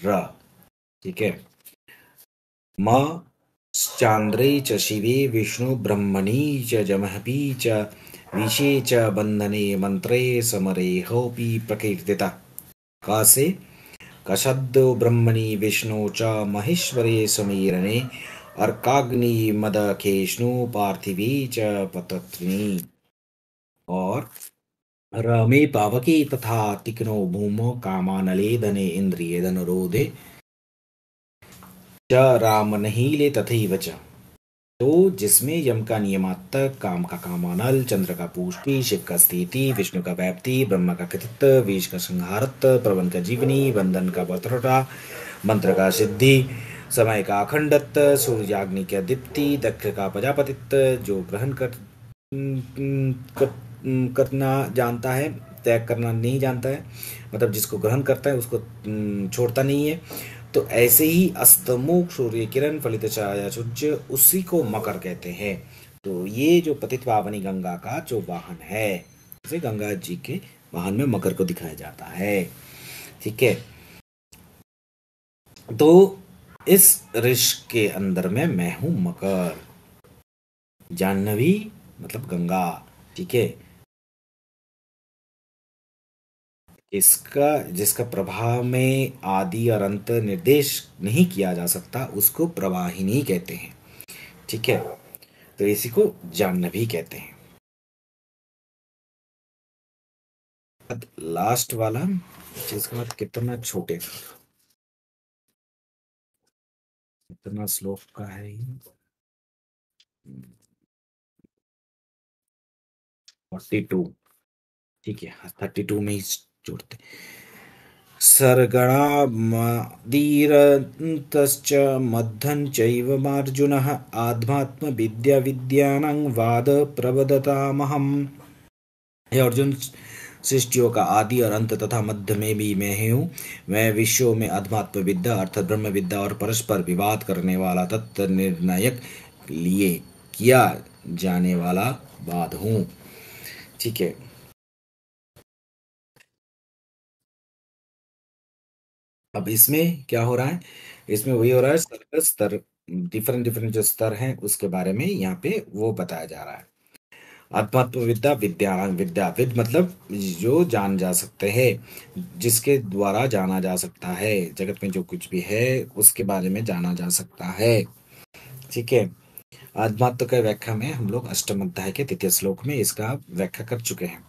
[SPEAKER 1] र। ठीक है। म चांद्रे च शिवे विष्णु ब्रह्मणि च जमहपि च विशे च बंधने मंत्रे समरे होपि प्रकीर्तिता। का से कशब्दो ब्रह्मणि विष्णु च महेश्वरे समीरणे अर्काग्नि मदखेष्णु पार्थिवी च पतत्रिणी। और रमे पावके तथा तिक्नो भूमो कामानले धने इंद्रिय धनुरोधे च राम नहीं ले तथैव च। तो जिसमें यम का नियमात्मक, काम का कामानल, चंद्र का पुष्टि, शिव का स्थिति, विष्णु का व्याप्ति, ब्रह्मा का कृतित्व, बीज का संहारत्व, प्रबंध का जीवनी, बंधन का बतरटा, मंत्र का सिद्धि, समय का अखंडत्व, सूर्याग्नि का दीप्ति, दक्ष का प्रजापतित्व, जो ग्रहण करना जानता है, त्याग करना नहीं जानता है, मतलब जिसको ग्रहण करता है उसको छोड़ता नहीं है। तो ऐसे ही अस्तमुख सूर्य किरण फलित छाया सूर्य, उसी को मकर कहते हैं। तो ये जो पतित पावनी गंगा का जो वाहन है, जैसे गंगा जी के वाहन में मकर को दिखाया जाता है। ठीक है। तो इस ऋष के अंदर में मैं हूं मकर। जाह्नवी मतलब गंगा। ठीक है। इसका जिसका प्रभाव में आदि और अंत निर्देश नहीं किया जा सकता उसको प्रवाहिनी कहते हैं। ठीक है। तो इसी को जाह्नवी कहते हैं। लास्ट वाला जिसका मतलब कितना छोटे, कितना श्लोक का है ये? 42। ठीक है, 32 में ही जोड़ते। सर्गणामदीरन्तश्च मद्धं चैव मार्जुनः आध्यात्मविद्यानां वाद प्रवदतामहम्। हे अर्जुन, सृष्टियों का आदि और अंत तथा मध्य में भी मैं ही हूँ। मैं विश्वों में अध्यात्म विद्या अर्थात ब्रह्म विद्या और परस्पर विवाद करने वाला तत्व निर्णायक लिए किया जाने वाला वाद हूँ। ठीक है। अब इसमें क्या हो रहा है? इसमें वही हो रहा है, स्तर का स्तर, डिफरेंट डिफरेंट जो स्तर हैं उसके बारे में यहाँ पे वो बताया जा रहा है। अध्यात्म विद्या, विद्याविद मतलब जो जान जा सकते हैं, जिसके द्वारा जाना जा सकता है, जगत में जो कुछ भी है उसके बारे में जाना जा सकता है। ठीक है। अध्यात्म का व्याख्या में हम लोग अष्टम अध्याय के तृतीय श्लोक में इसका व्याख्या कर चुके हैं।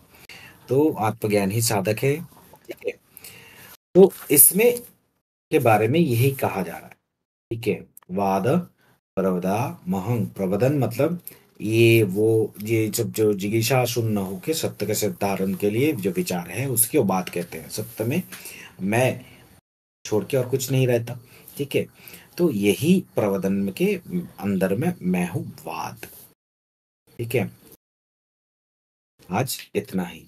[SPEAKER 1] तो आत्मज्ञान ही साधक है। ठीक है। तो इसमें के बारे में यही कहा जा रहा है। ठीक है। वाद प्रवदा महंग, प्रवदन मतलब ये जब जो जिगीषा शून्य होके सत्य के सिद्धारण के लिए जो विचार है उसकी वो बात कहते हैं। सत्य में मैं छोड़ के और कुछ नहीं रहता। ठीक है। तो यही प्रवदन के अंदर में मैं हूं वाद। ठीक है। आज इतना ही।